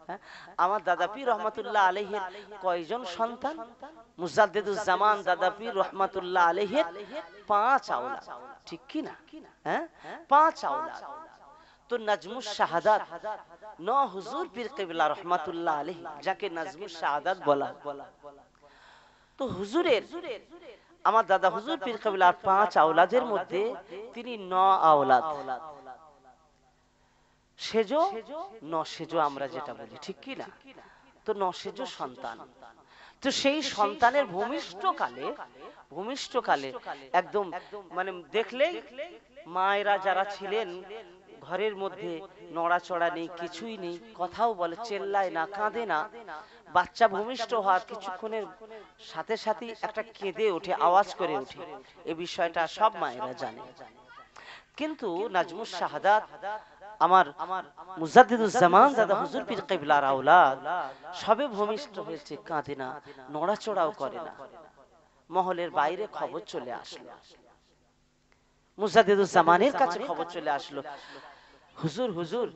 হ্যাঁ, আমার দাদা পীর রহমাতুল্লাহ আলাইহির কয়জন সন্তান? মুজাদ্দিদুজ্জামান দাদা পীর রহমাতুল্লাহ আলাইহির 5 আওলাদ, ঠিক কি না? হ্যাঁ, 5 আওলাদ। তো নাজমুস শাহাদাত ন হুজুর পীর কিবলা রহমাতুল্লাহ আলাইহি, যাকে নাজমুস শাহাদাত বলা। তো হুজুরের, আমার দাদা হুজুর পীর কিবলার 5 আওলাদের মধ্যে তিনি 9 আওলাদ, সেজো নসেজো আমরা যেটা বলি, ঠিক কি না? তো নসেজো সন্তান। তো সেই সন্তানের ভূমিষ্ঠকালে একদম মানে দেখলেই মায়েরা যারা ছিলেন ঘরের মধ্যে নড়াচড়া নেই, কিছুই নেই, কথাও বলে, চেল্লায় না, কাঁদে না। বাচ্চা ভূমিষ্ঠ হওয়ার কিছুক্ষণের সাথে সাথেই একটা কেঁদে ওঠে, আওয়াজ করে ওঠে। এই বিষয়টা সব মায়েরা জানে। কিন্তু নাজমুস শাহাদাত আমার মুজাদ্দিদুজ্জামান দাদা হুজুর পীর কিবলার আওলাদ সবে ভূমিষ্ঠ হয়েছে, কাঁদে না, নড়াচড়াও করে না। মহলের বাইরে খবর চলে আসলো, মুজাদ্দিদুজ্জামানের কাছে খবর চলে আসলো, হুজুর হুজুর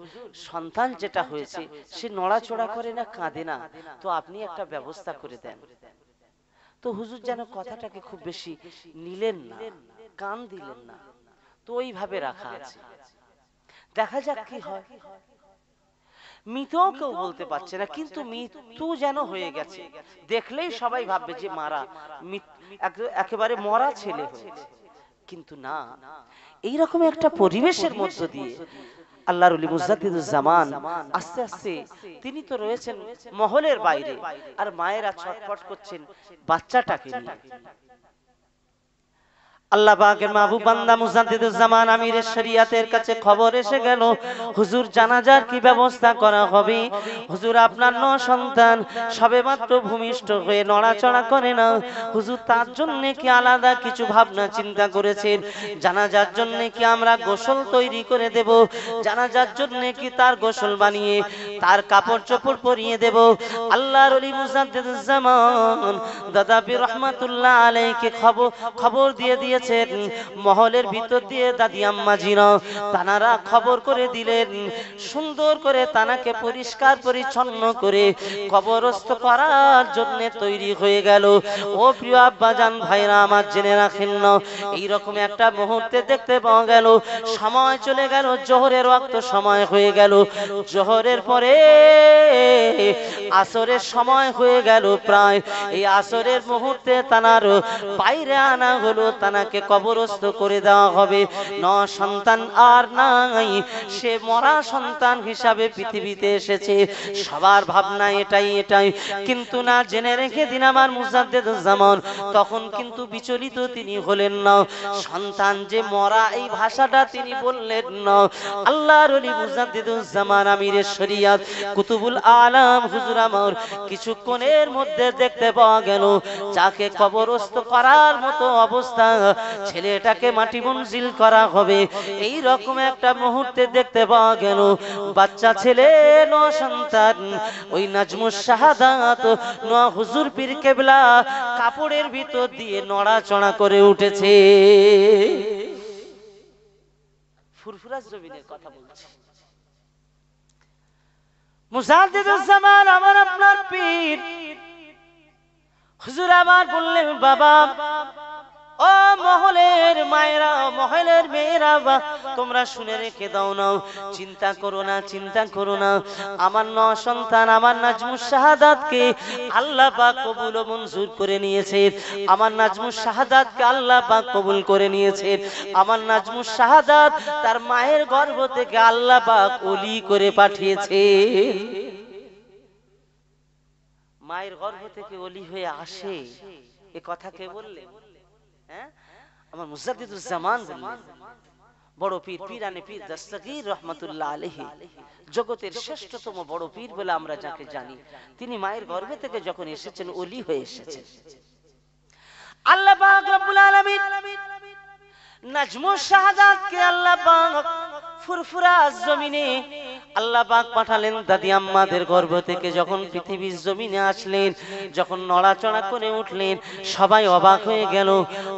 সন্তান যেটা হয়েছে সে নড়াচড়া করে না, কাঁদে না, তো আপনি একটা ব্যবস্থা করে দেন। তো হুজুর যেন কথাটাকে খুব বেশি নিলেন না, কান দিলেন না, তো ওইভাবে রাখা আছে, দেখা যাক কি হয়। মৃত কেউ বলতে পারছে না, কিন্তু মৃত্যু যেন হয়ে গেছে, দেখলেই সবাই ভাববে যে মারা, একেবারে মরা ছেলে হয়েছে। কিন্তু না, এইরকম একটা পরিবেশের মধ্য দিয়ে আল্লাহর ওলি মুজাদ্দিদুজ্জামান আস্তে আস্তে তিনি তো রয়েছেন মহলের বাইরে, আর মায়েরা ছটফট করছেন বাচ্চাটাকে নিয়ে। আল্লাহ পাকের মাহবুব বান্দা মুজাদ্দিদুজ্জামান আমিরের শরিয়াতের কাছে খবর এসে গেল, হুজুর জানাজার কি ব্যবস্থা করা হবে? হুজুর আপনার 9 সন্তান সবেমাত্র ভূমিষ্ঠ হয়ে নড়াচড়া করে না, হুজুর তার জন্য কি আলাদা কিছু ভাবনা চিন্তা করেছেন? জানাজার জন্য কি আমরা গোসল তৈরি করে দেব? জানাজার জন্য কি তার গোসল বানিয়ে তার কাপড় চোপড় পরিয়ে দেব? আল্লাহর ওলি মুজাদ্দিদুজ্জামান দাদা পীর রহমাতুল্লাহ আলাইহিকে খবর দিয়ে মহলের ভিতর দিয়ে দাদি আম্মা জিনা তানারা খবর করে দিলেন, সুন্দর করে তানাকে পরিষ্কার পরিচ্ছন্ন করে কবরস্থ করার জন্য তৈরি হয়ে গেল। ও প্রিয় আব্বাজান ভাইরা আমার, জেনে রাখেন না, এইরকম একটা মুহূর্তে দেখতে পাওয়া গেল, সময় চলে গেল, জোহরের ওয়াক্ত সময় হয়ে গেল, জোহরের পরে আসরের সময় হয়ে গেল প্রায়। এই আসরের মুহূর্তে তানার বাইরে আনা হলো, তানাকে কবরস্থ করে দেওয়া হবে। 9 সন্তান আর নাই, সে মরা সন্তান হিসাবে পৃথিবীতে এসেছে। সবার ভাবনা এটাই, কিন্তু না, জেনে রেখে দিন আমার মুজাদ্দিদুজ্জামান তখন কিন্তু বিচলিত তিনি হলেন না। সন্তান যে মরা এই ভাষাটা তিনি বললেন না। আল্লাহর ওলি মুজাদ্দিদুজ্জামান আমিরের শরিয়াত কুতুবুল আলাম হুজুর আমার কিছুক্ষণের মধ্যে দেখতে পাওয়া গেল, যাকে কবরস্থ করার মতো অবস্থা, ছেলেটাকে মাটি মঞ্জিল করা হবে, এই রকম একটা মুহূর্তে দেখতে পাওয়া গেল। বাচ্চা ছেলে 9 সন্তান, ওই নাজমুস শাহাদাত 9 হুজুর পীর কিবলা কাপড়ের ভিতর দিয়ে নড়াচড়া করে উঠেছে। ফুরফুরা জমিনের কথা বলছি। মুজাদ্দিদুজ্জামান আমার আপনার পীর হুজুর আমার বললেন, বাবা ও মহলের মায়েরা, মহলের মেয়েরা, তোমরা শুনে রেখে দাও না, চিন্তা করো না, আমার 9 সন্তান আমার নাজমুস শাহাদাতকে আল্লাহ পাক কবুল ও মঞ্জুর করে নিয়েছেন। আমার নাজমুস শাহাদাতকে আল্লাহ পাক কবুল করে নিয়েছেন। আমার নাজমুস শাহাদাত তার মায়ের গর্ভ থেকে আল্লাহ পাক ওলি করে পাঠিয়েছেন। মায়ের গর্ভ থেকে ওলি হয়ে আসে, এ কথা কে বললেন? আমার মুজাদ্দিদুজ্জামান বললেন। বড় পীর পীরানে পীর দস্তগীর রহমাতুল্লাহ আলাইহি, জগতের শ্রেষ্ঠতম বড় পীর বলে আমরা যাকে জানি, তিনি মায়ের গর্ভে থেকে যখন এসেছেন ওলি হয়ে এসেছেন। আল্লাহ পাক রব্বুল আলামিন নাজমুস শাহাদাতকে আল্লাহ পাক ফুরফুরা জমিনে আল্লাহ পাক পাঠালেন দাদি আম্মাদের গর্ভ থেকে যখন পৃথিবীর জমিনে আসলেন, যখন নড়াচড়া করে উঠলেন, সবাই অবাক হয়ে গেল।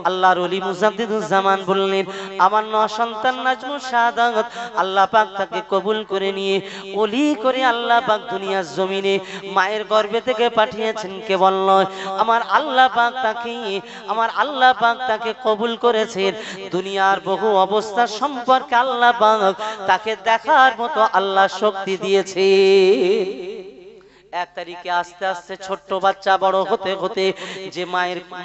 আল্লাহর ওলি মুজাদ্দিদুজ্জামান বললেন, আমার সন্তান নাজমুস শাহাদাত আল্লাহ পাক তাকে কবুল করে নিয়ে ওলি করে আল্লাহ পাক দুনিয়ার জমিনে মায়ের গর্ভে থেকে পাঠিয়েছেন। কেবল নয়, আমার আল্লাহ পাক তাকে কবুল করেছেন। দুনিয়ার বহু অবস্থা সম্পর্কে আল্লাহ পাক তাকে দেখার মতো আল্লাহ শক্তি দিয়েছে। এক তারিখে আস্তে আস্তে ছোট্ট বাচ্চা বড় হতে হতে যে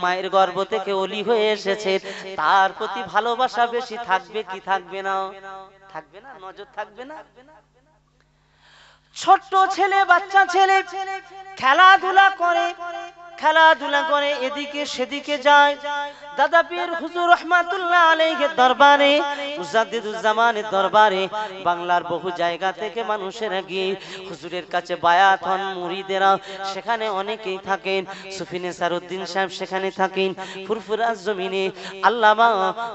মায়ের গর্ভ থেকে ওলি হয়ে এসেছে, তার প্রতি ভালোবাসা বেশি থাকবে কি থাকবে না? থাকবে না? নজর থাকবে না? ছোট্ট ছেলে, বাচ্চা ছেলে খেলাধুলা করে এদিকে সেদিকে যায়। দাদা পীর হুজুর রহমাতুল্লাহ আলাইহির দরবারে, মুজাদ্দিদুজ্জামানের দরবারে বাংলার বহু জায়গা থেকে মানুষেরা গিয়ে হুজুরের কাছে বায়াত হন। মুরিদেরা সেখানে অনেকেই থাকেন। সুফি নেসারউদ্দিন সাহেব সেখানে থাকেন। ফুরফুরা জমিনে আল্লামা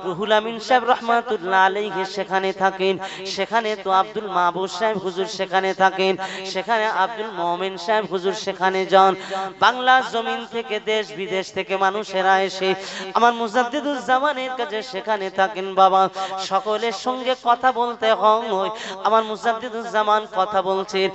রুহুল আমিন সাহেব রহমাতুল্লাহ আলাইহি সেখানে থাকেন। সেখানে তো আব্দুল মাহবুব সাহেব হুজুর সেখানে থাকেন। সেখানে আব্দুল মোমেন সাহেব হুজুর সেখানে যান। বাংলার জমিন থেকে দেশ বিদেশ থেকে মানুষেরা এসে আমার মুজাদ্দিদুজ্জামানের কাছে সেখানে থাকেন। বাবা, সকলের সঙ্গে কথা বলতে হয়। আমার মুজাদ্দিদুজ্জামান কথা বলছেন।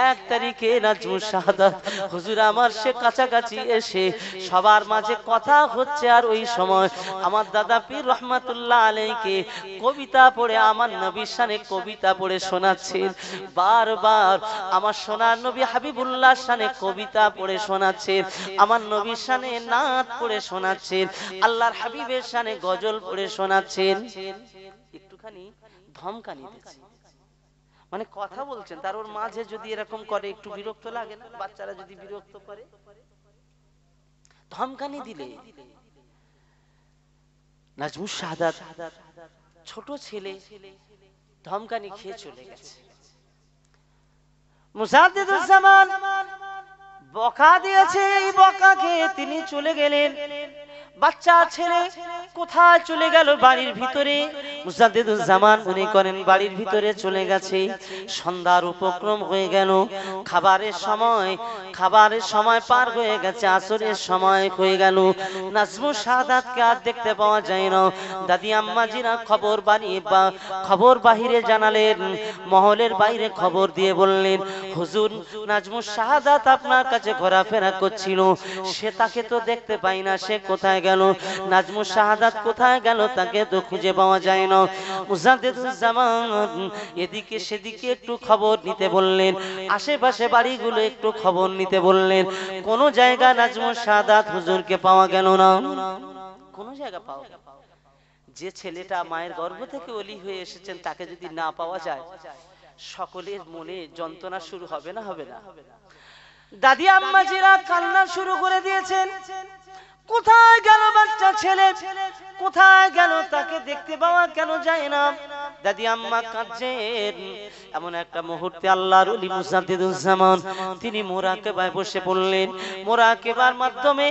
এক তারিখে নাজমুস শাহাদাত হুজুর আমার সে কাছাকাছি এসে সবার মাঝে কথা হচ্ছে। আর ওই সময় আমার দাদা পীর রহমাতুল্লাহ আলাইহিকে কবিতা পড়ে, আমার নবীর শানে কবিতা পড়ে শোনাচ্ছেন। বারবার আমার সোনার নবী হাবিবুল্লাহর শানে কবিতা পড়ে শোনাচ্ছেন, আমার নবীর শানে নাত পড়ে শোনাচ্ছেন, আল্লাহর হাবিবের শানে গজল পড়ে শোনাচ্ছেন। একটুখানি ধমকানি দিচ্ছে, মানে কথা বলছেন, তার ওর মাঝে যদি এরকম করে একটু বিরক্ত লাগে না? বাচ্চারা যদি বিরক্ত করে, ধমকানি দিলে। নাজমুস শাহাদাত ছোট ছেলে ধমকানি খেয়ে চলে গেছে। মুজাদ্দিদুজ্জামান বকা দিয়েছে, এই বকা খেয়ে তিনি চলে গেলেন। বাচ্চা ছেলে কোথায় চলে গেল? বাড়ির ভিতরে। মুজাদ্দিদুজ্জামান মনে করেন বাড়ির ভিতরে চলে গেছে। সন্ধ্যার উপক্রম হয়ে গেল। খাবারের সময় পার হয়ে গেছে। আসরের সময় হয়ে গেল। নাজমুস শাহাদাতকে আর দেখতে পাওয়া যায় না। দাদি আম্মাজিরা খবর বাহিরে জানালেন, মহলের বাইরে খবর দিয়ে বললেন, হুজুর নাজমুস শাহাদাত আপনার কাছে ঘোরাফেরা করছিল, সে তাকে তো দেখতে পাই না, সে কোথায় গেল? নাজমুস শাহাদাত কোথায় গেল? তাকে তো খুঁজে পাওয়া যায় না। মুজাদ্দিদুজ্জামান এদিকে সেদিকে একটু খবর নিতে বললেন, আশেপাশে বাড়িগুলো একটু খবর নিতে বললেন। কোন জায়গা নাজমুস শাহাদাত হুজুরকে পাওয়া গেল না। কোন জায়গা পাওয়া গেল? যে ছেলেটা মায়ের গর্ভ থেকে ওলি হয়ে এসেছেন, তাকে যদি না পাওয়া যায়, সকলের মনে যন্ত্রণা শুরু হবে না? হবে না? দাদি আম্মাজিরা কান্না শুরু করে দিয়েছেন। কোথায় গেল বাচ্চা ছেলে? কোথায় গেল? তাকে দেখতে পাওয়া কেন যায় না? দাদি আম্মা কাঁদছেন। এমন একটা মুহূর্তে আল্লাহর ওলি মুজাদ্দিদুজ্জামান তিনি মুরাকাবায় বসে পড়লেন। মুরাকাবার মাধ্যমে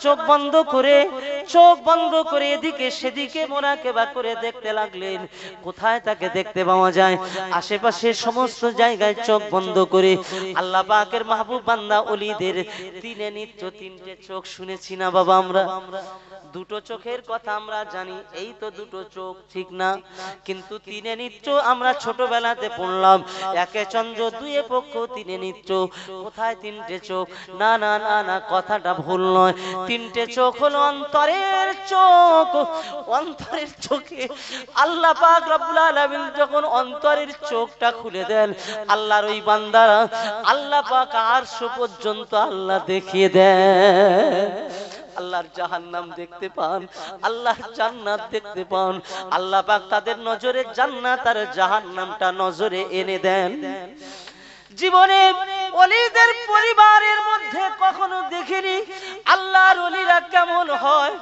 চোখ বন্ধ করে এদিকে সেদিকে মুরাকাবা করে দেখতে লাগলেন, কোথায় তাকে দেখতে পাওয়া যায়। আশেপাশে সমস্ত জায়গায় চোখ বন্ধ করে আল্লাহ পাকের মাহবুব বান্দা ওলিদের তিনে নিত্য তিনটে চোখ শুনেছি না বাবা? আমরা দুটো চোখের কথা আমরা জানি, এই তো দুটো চোখ, ঠিক না? কিন্তু তিনে নিত্য আমরা ছোটবেলাতে পড়লাম, একে চন্দ্র দুয়ে পক্ষ তিনে নিত্য। কোথায় তিনটে চোখ? না না না না, কথাটা ভুল নয়। তিনটে চোখ হলো অন্তরের চোখ। অন্তরের চোখে আল্লাহ পাক রব্বুল আলামিন যখন অন্তরের চোখটা খুলে দেন, আল্লাহর ওই বান্দারা আল্লাহ পাক আরশ পর্যন্ত আল্লাহ দেখিয়ে দেন। আল্লাহর জাহান্নাম দেখতে পান, আল্লাহর জান্নাত দেখতে পান। আল্লাহ পাক তাদের নজরে জান্নাত আর জাহান্নামটা নজরে এনে দেন। জীবনে ওলিদের পরিবারের মধ্যে কখনো দেখিনি আল্লাহর ওলিরা কেমন হয়,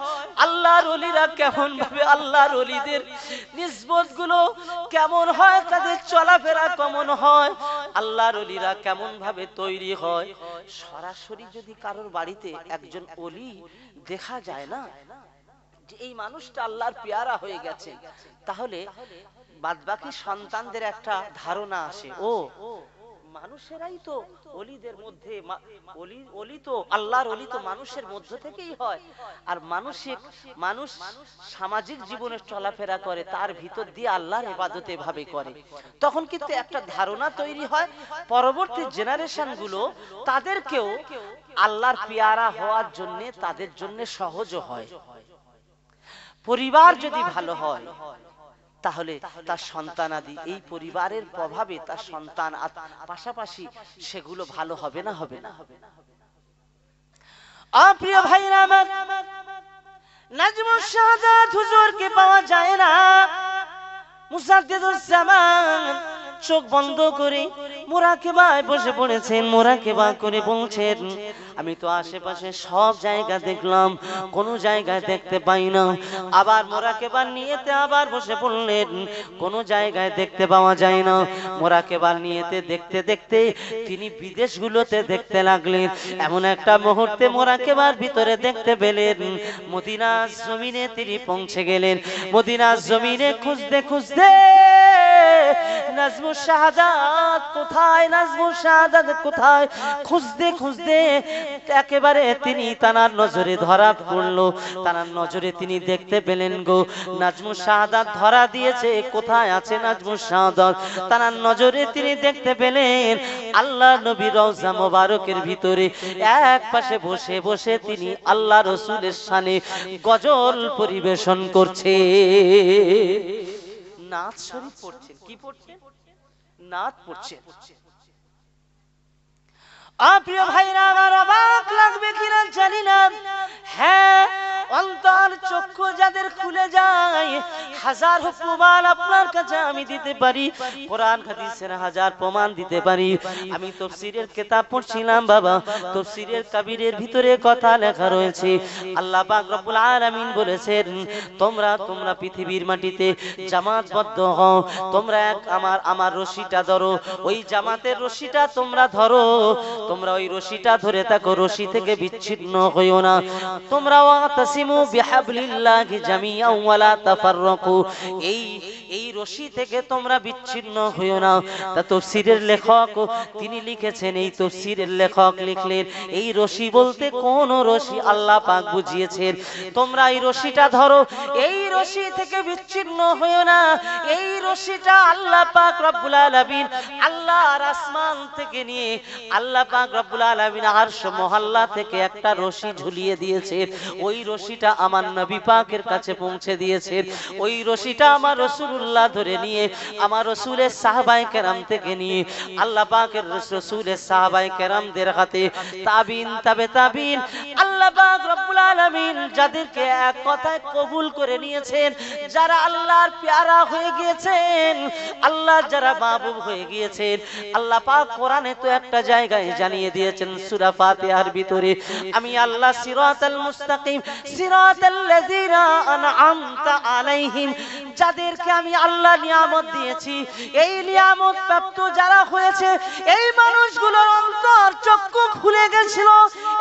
আল্লাহর ওলিরা কেমন ভাবে, আল্লাহর ওলিদের নিসবত গুলো কেমন হয়, তাদের চলাফেরা কেমন হয়, আল্লাহর ওলিরা কেমন ভাবে তৈরি হয়। সরাসরি যদি কারোর বাড়িতে একজন ওলি দেখা যায় না, যে এই মানুষটা আল্লাহর পেয়ারা হয়ে গেছে, তাহলে বাদবাকি সন্তানদের একটা ধারণা আসে, ও মানুষেরাই তো ওলিদের মধ্যে, ওলি তো আল্লাহর ওলি তো মানুষের মধ্য থেকেই হয়, আর মানুষ সামাজিক জীবনে চলাফেরা করে, তার ভিতর দিয়ে আল্লাহর ইবাদত এভাবে করে। তখন কিন্তু একটা ধারণা তৈরি হয়, পরবর্তী জেনারেশন গুলো তাদেরকেও আল্লাহর পেয়ারা হওয়ার জন্য তাদের জন্য সহজ হয়। পরিবার যদি ভালো হয় তাহলে তার সন্তানাদি এই পরিবারের প্রভাবে তার সন্তান পাশাপাশি সেগুলো ভালো হবে না, হবে না। প্রিয় ভাইরা আমার, নাজমুস শাহাদাত হুজুরকে পাওয়া যায় না। মুসাদ্দিদুস জামান চোখ বন্ধ করে মুরাকাবায় বসে পড়েছেন, মুরাকাবা করে বলছেন, আমি তো আশেপাশে সব জায়গা দেখলাম, কোন জায়গায় দেখতে পাই না। আবার মুরাকাবার নিয়েতে আবার বসে পড়লেন, কোন জায়গায় দেখতে পাওয়া যায় না। মুরাকাবার নিয়েতে দেখতে দেখতে তিনি বিদেশগুলোতে দেখতে লাগলেন। এমন একটা মুহূর্তে মুরাকাবার ভিতরে দেখতে পেলেন মদিনার জমিনে তিনি পৌঁছে গেলেন। মদিনার জমিনে খুঁজতে খুঁজতে নাজমুস শাহাদাত কোথায়, নাজমুস শাহাদাত কোথায়, খুঁজতে খুঁজতে একেবারে তিনি তানার নজরে ধরা পড়লো। তানার নজরে তিনি দেখতে পেলেন গো নাজমুস শাহাদাত ধরা দিয়েছে। কোথায় আছে নাজমুস শাহাদাত? তানার নজরে তিনি দেখতে পেলেন আল্লাহ নবীর রওজা মোবারকের ভিতরে এক পাশে বসে বসে তিনি আল্লাহ রাসূলের শানে গজল পরিবেশন করছে, নাত শরীফ পড়ছেন। কি পড়ছেন? নাত পড়ছেন। প্রিয় ভাইরা আমার, অবাক লাগবে কিনা জানি না। হ্যাঁ, অন্তর চক্ষু যাদের খুলে যায়, হাজার প্রমাণ আপনার কাছে আমি দিতে পারি, কোরআন হাদিসের হাজার প্রমাণ দিতে পারি। আমি তাফসীরের কিতাব পড়ছিলাম বাবা, তাফসীরের কাবীরের ভিতরে কথা লেখা রয়েছে। আল্লাহ পাক রব্বুল আলামিন বলেছেন, তোমরা পৃথিবীর মাটিতে জামাতবদ্ধ হও, তোমরা আমার রশিটা ধরো, ওই জামাতের রশিটা তোমরা ধরো, তোমরা ওই রশিটা ধরে থাকো, রশি থেকে বিচ্ছিন্ন হইও না। তোমরা ওয়াতাসিমু বিহাবলিল্লাহি জামিআন ওয়া লা তাফাররাকু, এই রশি থেকে তোমরা বিচ্ছিন্ন হইও না। তা তাফসীরের লেখক তিনি লিখেছেন, এই তাফসীরের লেখক লিখলেন এই রশি বলতে কোন রশি আল্লাহ পাক বুঝিয়েছেন, তোমরা এই রশিটা ধরো, এই রশি থেকে বিচ্ছিন্ন হইও না। এই রশিটা আল্লাহ পাক রব্বুল আলামিন আল্লাহর আসমান থেকে নিয়ে আল্লাহ পাক রব্বুল আলামিন আরশ মহল্লা থেকে একটা রশি ঝুলিয়ে দিয়েছে। ওই রশিটা আমার নবী পাকের কাছে পৌঁছে দিয়েছে। ওই রশিটা আমার রাসূলুল্লাহ ধরে নিয়ে আমার রাসূলের সাহাবায়ে কেরাম থেকে নিয়ে আল্লাহ পাকের রাসূলের সাহাবায়ে কেরামদের হাতে তাবিন তাবে তাবিন আল্লাহ পাক রব্বুল আলামিন যাদেরকে এক কথায় কবুল করে নিয়েছেন, যারা আল্লাহর পেয়ারা হয়ে গিয়েছেন, আল্লাহ যারা মাহবুব হয়ে গিয়েছেন, আল্লাহ পাক কোরআনে তো একটা জায়গায় জানিয়ে দিয়েছেন সূরা ফাতিহার ভিতরে, আমি আল্লাহ সিরাতাল মুস্তাকিম সিরাতাল লাযিনা আনআমতা আলাইহিম, যাদেরকে আমি আল্লাহ নিয়ামত দিয়েছি, এই নিয়ামত প্রাপ্ত যারা হয়েছে এই মানুষগুলোর অন্তর চক্ষু খুলে গেছিল,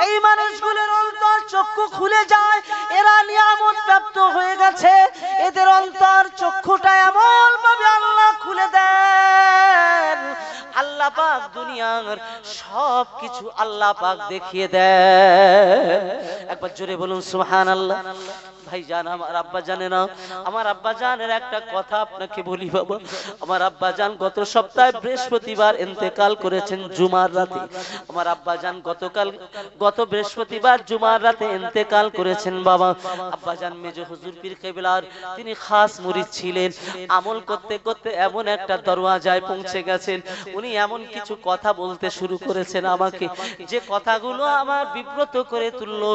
এই মানুষগুলোর অন্তর চক্ষু খুলে যায়, এরা নিয়ামত প্রাপ্ত হয়ে গেছে, এদের অন্তর চক্ষুটা এমন ভাবে আল্লাহ খুলে দেন, আল্লাহ পাক দুনিয়ার সব কিছু আল্লাহ পাক দেখিয়ে দেন। একবার জোরে বলুন সুবহানাল্লাহ। ভাইজান, আমার আব্বা জানে না, আমার আব্বা জানের একটা কথা আপনাকে বলি বাবা, আমার আব্বা জান গত সপ্তাহে বৃহস্পতিবার ইন্তেকাল করেছেন জুমার রাতে। আমার আব্বা জান গত বৃহস্পতিবার জুমার রাতে ইন্তেকাল করেছেন বাবা। আব্বা জান মেজো হুজুর পীর কেবলার তিনি খাস মুরিদ ছিলেন। আমল করতে করতে এমন একটা দরওয়াজায় পৌঁছে গেছেন, উনি এমন কিছু কথা বলতে শুরু করেছেন আমাকে, যে কথাগুলো আমার বিব্রত করে তুললো।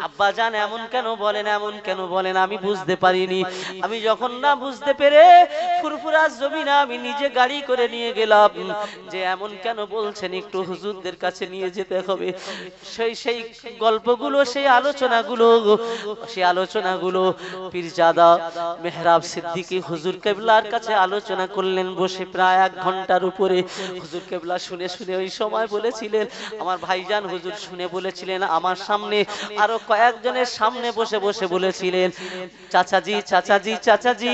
আব্বা জান এমন কেন বলেন, এমন কেন বলেন, আমি বুঝতে পারিনি। আমি যখন না বুঝতে পেরে ফুরফুরা জমিনা আমি নিজে গাড়ি করে নিয়ে গেলাম, যে এমন কেন বলছেন, একটু হুজুরদের কাছে নিয়ে যেতে হবে। সেই গল্পগুলো, সেই আলোচনাগুলো পীরজাদা মেহরাব সিদ্দিকী হুজুর কেবলার কাছে আলোচনা করলেন বসে প্রায় 1 ঘন্টার উপরে। হুজুর কেবলা শুনে শুনে ওই সময় বলেছিলেন, আমার ভাইজান হুজুর শুনে বলেছিলেন, আমার সামনে আরো কয়েকজনের সামনে বসে বসে বলেছিলেন, বলেছিলেন, চাচাজি চাচাজি চাচাজি,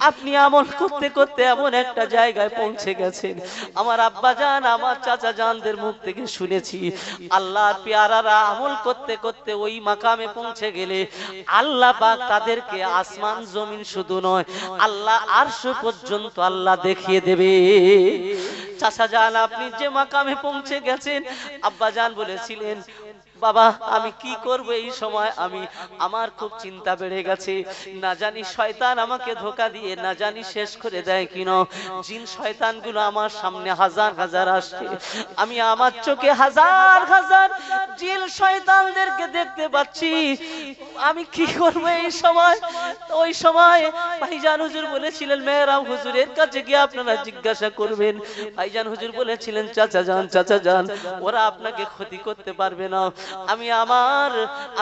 আপনি আমল করতে করতে এমন একটা জায়গায় পৌঁছে গেছেন, আমার আব্বা জান আমার চাচা জানদের মুখ থেকে শুনেছি আল্লাহর পেয়ারারা আমল করতে করতে ওই মাকামে পৌঁছে গেলে আল্লাহ পাক তাদেরকে আসমান জমিন শুধু নয়, আল্লাহ আরশ পর্যন্ত আল্লাহ দেখিয়ে দেবে। চাচা জান আপনি যে মাকামে পৌঁছে গেছেন, আব্বা জান বলেছিলেন, বাবা আমি কি করব এই সময়, আমার খুব চিন্তা বেড়ে গেছে, না জানি শয়তান আমাকে ধোঁকা দিয়ে না জানি শেষ করে দেয় কিনা। জিন শয়তানগুলো আমার সামনে হাজার হাজার আসছে, আমি আমার চোখে হাজার হাজার জিন শয়তানদেরকে দেখতে পাচ্ছি, আমি কি করব এই সময়। ওই সময় ভাইজান হুজুর বলেছিলেন, মেহরাব হুজুরের কাছে গিয়ে আপনারা জিজ্ঞাসা করবেন। ভাইজান হুজুর বলেছিলেন, চাচা যান ওরা আপনাকে ক্ষতি করতে পারবে না।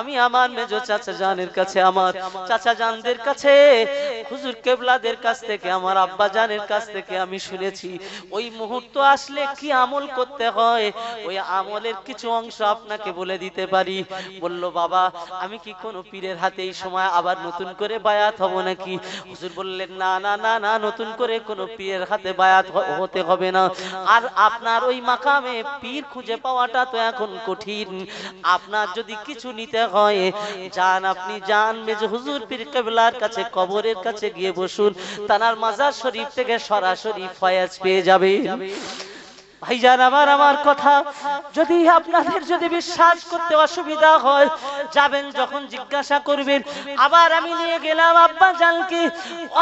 আমি আমার মেজো চাচা জানের কাছে, আমার চাচা জানদের কাছে, হুজুর কেবলাদের কাছ থেকে, আমার আব্বা জানের কাছ থেকে আমি শুনেছি ওই মুহূর্ত আসলে কি আমল করতে হয়, ওই আমলের কিছু অংশ আপনাকে বলে দিতে পারি। বলল, বাবা আমি কি কোনো পীরের হাতে এই সময় আবার নতুন করে বায়াত হব নাকি? হুজুর বললেন, না না না না, নতুন করে কোনো পীরের হাতে বায়াত হতে হবে না। আর আপনার ওই মাকামে পীর খুঁজে পাওয়াটা তো এখন কঠিন, আপনার যদি কিছু নিতে হয় আপনি যান মেজো হুজুর পীর কেবলার কাছে, কবরের কাছে গিয়ে বসুন, তানার মাজার শরীফ থেকে সরাসরি ফয়েজ পেয়ে যাবেন। ভাইজান আমার কথা যদি আপনাদের যদি বিশ্বাস করতে অসুবিধা হয়, যাবেন যখন জিজ্ঞাসা করবেন। আবার আমি নিয়ে গেলাম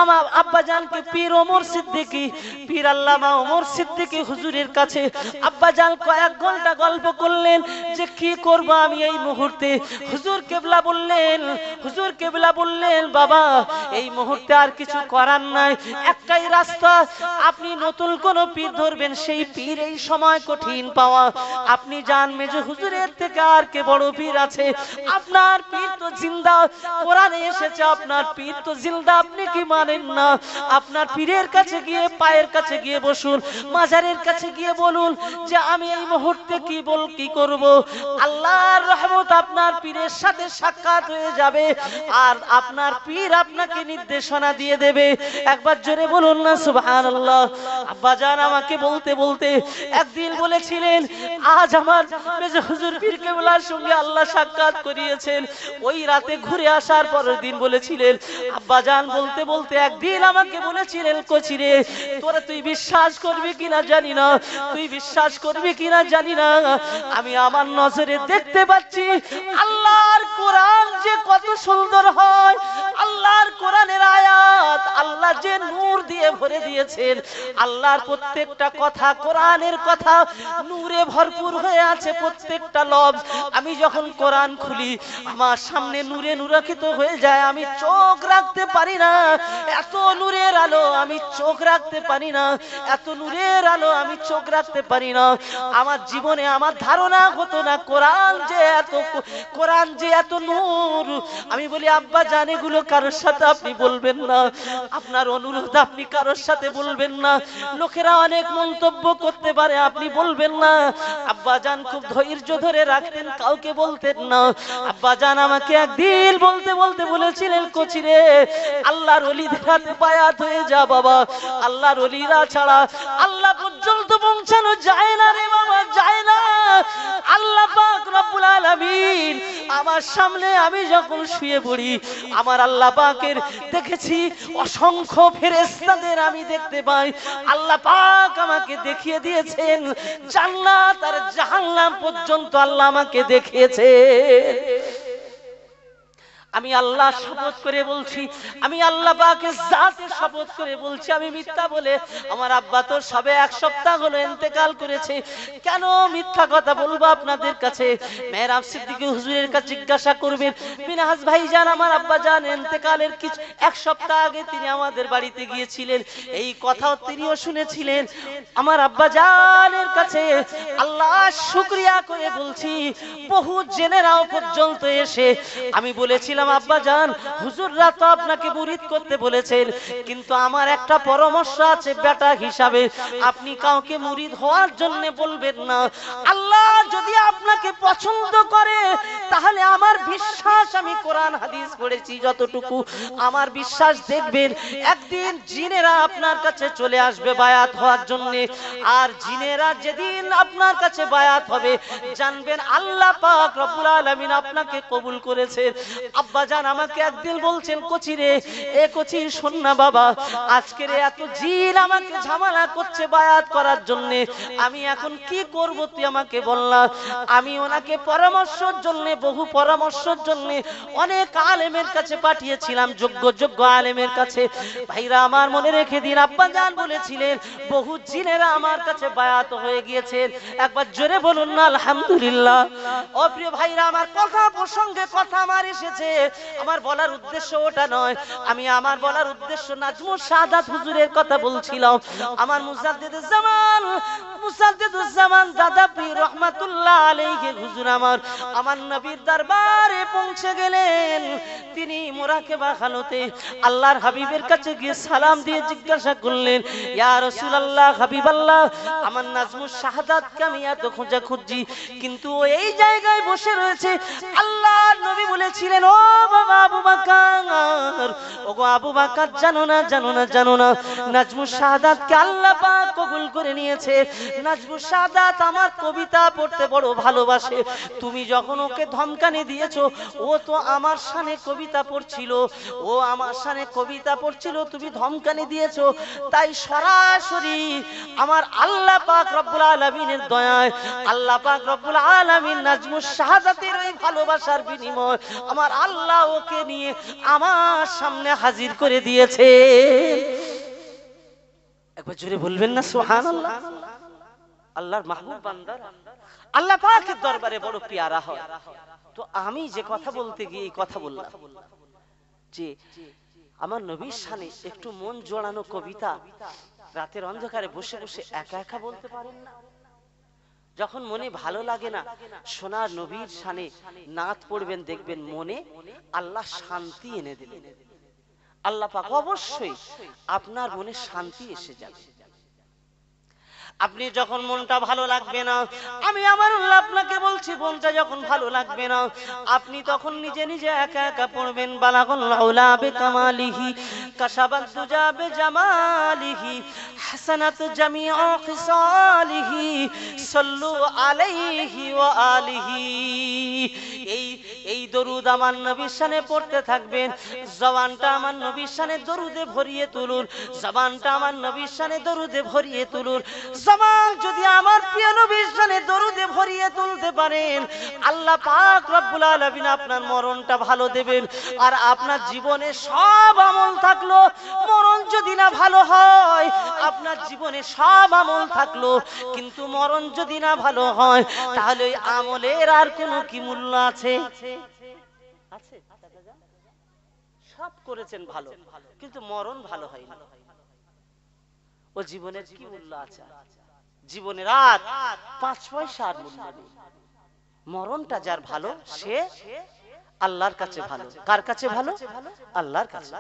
আমার আব্বা জানকে পীর ওমর সিদ্দিকী, পীর আল্লামা ওমর সিদ্দিকী হুজুরের কাছে। আব্বা জান কয়েক ঘন্টা গল্প করলেন যে কি করব আমি এই মুহূর্তে। হুজুর কেবলা বললেন, বাবা এই মুহূর্তে আর কিছু করার নাই, একটাই রাস্তা, আপনি নতুন কোন পীর ধরবেন, সেই পীর এই সময় কঠিন পাওয়া। আপনি যান মেজো হুজুরের থেকে আর কে বড় পীর আছে? আপনার পীর তো জিন্দা, কোরআনে এসেছে আপনার পীর তো জিন্দা, আপনি কি মানেন না? আপনার পীরের কাছে গিয়ে পায়ের কাছে গিয়ে বসুন, মাজারের কাছে গিয়ে বলুন যে আমি এই মুহূর্তে কি করব। আল্লাহর রহমত আপনার পীরের সাথে সাক্ষাৎ হয়ে যাবে, আর আপনার পীর আপনাকে নির্দেশনা দিয়ে দেবে। একবার জোরে বলুন না সুবহানাল্লাহ। আব্বা জান আমাকে বলতে বলতে একদিন বলেছিলেন, আজ আমার মেজো হুজুর পীর কেবলার সঙ্গে আল্লাহ সাক্ষাৎ করিয়েছেন। ওই রাতে ঘুরে আসার পরের দিন বলেছিলেন, আব্বা জান বলতে বলতে একদিন আমাকে বলেছিলেন, কচিরে তুই বিশ্বাস করবি কিনা জানি না, আমি আমার নজরে দেখতে পাচ্ছি আল্লাহর কোরআন যে কত সুন্দর হয়, আল্লাহর কোরআনের আয়াত আল্লাহ যে নূর দিয়ে ভরে দিয়েছেন, আল্লাহর প্রত্যেকটা কথা, কোরআনের কথা নূরে ভরপুর হয়ে আছে, প্রত্যেকটা লফজ। আমি যখন কোরআন খুলি আমার সামনে নূরে নূরান্বিত হয়ে যায়, আমি চোখ রাখতে পারি না, এত নূরের আলো আমি চোখ রাখতে পারি না, এত নূরের আলো আমি চোখ রাখতে পারি না। আমার জীবনে আমার ধারণা হতো না কোরআন যে এত নূর। আমি বলি, আব্বা জান এগুলো কারোর সাথে আপনি বলবেন না, আপনার অনুরোধ আপনি কারোর সাথে বলবেন না, লোকেরা অনেক মন্তব্য করতে পারে, আপনি বলবেন না। আব্বা জান খুব ধৈর্য ধরে রাখতেন, কাউকে বলতেন না। আব্বা জান আমাকে একদিন বলতে বলতে বলেছিলেন, কচিরে আল্লাহর ওলিদের হাতে বায়াত হয়ে যা বাবা, আল্লাহর ওলিরা ছাড়া আল্লাহ পর্যন্ত পৌঁছানো যায় না রে বাবা, যায় না। আল্লাহ পাক রব্বুল আলামিন আমার সামনে আমি যখন শুয়ে পড়ি, আমার আল্লাহ পাকের দেখেছি অসংখ্য ফেরেশতাদের আমি দেখতে পাই। আল্লাহ পাক আমাকে দেখিয়ে দিয়েছেন জান্নাত আর জাহান্নাম পর্যন্ত আল্লাহ আমাকে দেখিয়েছে। আমি আল্লাহ শপথ করে বলছি, আমি আল্লাহ পাকের জাতের শপথ করে বলছি, আমি মিথ্যা বলে, আমার আব্বা তো সবে 1 সপ্তাহ হলো ইন্তেকাল করেছে, কেন মিথ্যা কথা বলবো আপনাদের কাছে? মেহরাব সিদ্দিকী হুজুরের কাছে জিজ্ঞাসা করবেন। মিনহাজ ভাইজান আমার আব্বা জান ইন্তেকালের 1 সপ্তাহ আগে তিনি আমাদের বাড়িতে গিয়েছিলেন, এই কথাও তিনিও শুনেছিলেন। আমার আব্বা জানের কাছে আল্লাহ শুকরিয়া করে বলছি, বহু জেনেরাও পর্যন্ত এসে আমি বলেছিলাম, আব্বা জান হুজুররা তো আপনাকে মুরিদ করতে বলেছেন, কিন্তু আমার একটা পরামর্শ আছে বেটা হিসাবে, আপনি কাউকে মুরিদ হওয়ার জন্য বলবেন না। আল্লাহ যদি আপনার আপনাকে পছন্দ করে, তাহলে আমার বিশ্বাস, আমি কোরআন হাদিস পড়েছি যতটুকু, আমার বিশ্বাস দেখবেন একদিন জিনেরা আপনার কাছে চলে আসবে বায়াত হওয়ার জন্য। আর জিনেরা যেদিন আপনার কাছে বায়াত হবে, জানবেন আল্লাহ পাক রব্বুল আলামিন আপনাকে কবুল করেছে। আব্বাজান আমাকে একদিন বলছেন, কচি রে, এ কচি শোন না বাবা, আজকের এত জিন আমাকে ঝামেলা করছে বায়াত করার জন্য, আমি এখন কি করব তুই আমাকে বললা। আমি ওনাকে পরামর্শের জন্য, বহু পরামর্শের জন্য অনেক আলেমের কাছে পাঠিয়েছিলাম, যোগ্য যোগ্য আলেমের কাছে। ভাইরা আমার মনে রেখে দিন, আব্বাজান বলেছিলেন বহু জিনেরা আমার কাছে বায়াত হয়ে গিয়েছেন। একবার জোরে বলুন না আলহামদুলিল্লাহ। ও প্রিয় ভাইরা আমার, কথা প্রসঙ্গে কথা আমার এসেছে, আমার বলার উদ্দেশ্য ওটা নয়। আমার বলার উদ্দেশ্য নাজমুস সাদাত হুজুরের কথা বলছিলাম। আমার মুজাদ্দিদুজ্জামান দাদা পীর রহমাতুল্লাহ আলাইহি হুজুর আমার নবীর দরবারে পৌঁছে গেলেন। তিনি মুরাকাবা হালতে আল্লাহর হাবিবের কাছে গিয়ে সালাম দিয়ে জিজ্ঞাসা করলেন, ইয়া রাসূলুল্লাহ, হাবিবাল্লাহ, আমার নাজমুস শাহাদাতকে আমি এত খোঁজা খুঁজি, কিন্তু এই জায়গায় বসে রয়েছে। আল্লাহর নবী বলেছিলেন, ও বাবা আবু বকর, ওগো আবু বকর, জানো না জানো না জানো না, নাজমুস শাহাদাতকে আল্লাহ পাক কবুল করে নিয়েছে। নাজমুস শাহাদাত আমার কবিতা পড়তে বড় ভালোবাসে। তুমি যখন ওকে ধমকানি দিয়েছো, ও তো আমার শানে কবিতা পড়ছিল, ও আমার শানে কবিতা পড়ছিল, তুমি ধমকানি দিয়েছো। তাই সরাসরি আমার আল্লাহ পাক রব্বুল আলামিনের দয়ায়, আল্লাহ পাক রব্বুল আলামিন নাজমুস শাহাদাতের ওই ভালোবাসার বিনিময় আমার আল্লাহ ওকে নিয়ে আমার সামনে হাজির করে দিয়েছে। একবার জোরে বলবেন না সুবহানাল্লাহ। আল্লাহর মাহবুব বান্দা আল্লাহ পাকের দরবারে বড় পেয়ারা হয়। তো আমি যে কথা বলতে গিয়ে এই কথা বললাম যে আমার নবীর শানে একটু মন জোড়ানো কবিতা রাতের অন্ধকারে বসে বসে একা একা বলতে পারেন না? যখন মনে ভালো লাগে না, সোনার নবীর শানে নাত পড়বেন, দেখবেন মনে আল্লাহ শান্তি এনে দেবেন। আল্লাহ পাক অবশ্যই আপনার মনে শান্তি এসে যাবে। আপনি যখন মনটা ভালো লাগবে না, আমি আমার আল্লাহ আপনাকে বলছি, মনটা যখন ভালো লাগবে না, আপনি তখন নিজে নিজে একা একা পড়বেন, বালাগুল আউলা বিকামালিহি কাশাবাত দুজা বিজামালিহি হাসানাত জামিউ খিসালিহি সাল্লু আলাইহি ওয়া আলিহি। এই দরুদ আমার নবীর শানে পড়তে থাকবেন। জবানটা আমার নবীর শানে দরুদে ভরিয়ে তুলুন, জবানটা আমার নবীর শানে দরুদে ভরিয়ে তুলুন। জবান যদি আমার প্রিয় নবীর শানে দরুদে ভরিয়ে তুলতে পারেন, আল্লাহ পাক রব্বুল আলামিন আপনার মরণটা ভালো দেবেন। আর আপনার জীবনে সব আমল থাকলো, মরণ যদি না ভালো হয়, আপনার জীবনে সব আমল থাকলো, কিন্তু মরণ যদি না ভালো হয়, তাহলে ওই আমলের আর কোনো কি মূল্য আছে? সব করেছেন ভালো, কিন্তু মরণ ভালো হয়নি, ও জীবনের কি মূল্য আছে? জীবনের আর 5 পয়সার মূল্য নেই। মরণটা যার ভালো, সে আল্লাহর কাছে ভালো। কার কাছে ভালো? আল্লাহর কাছে।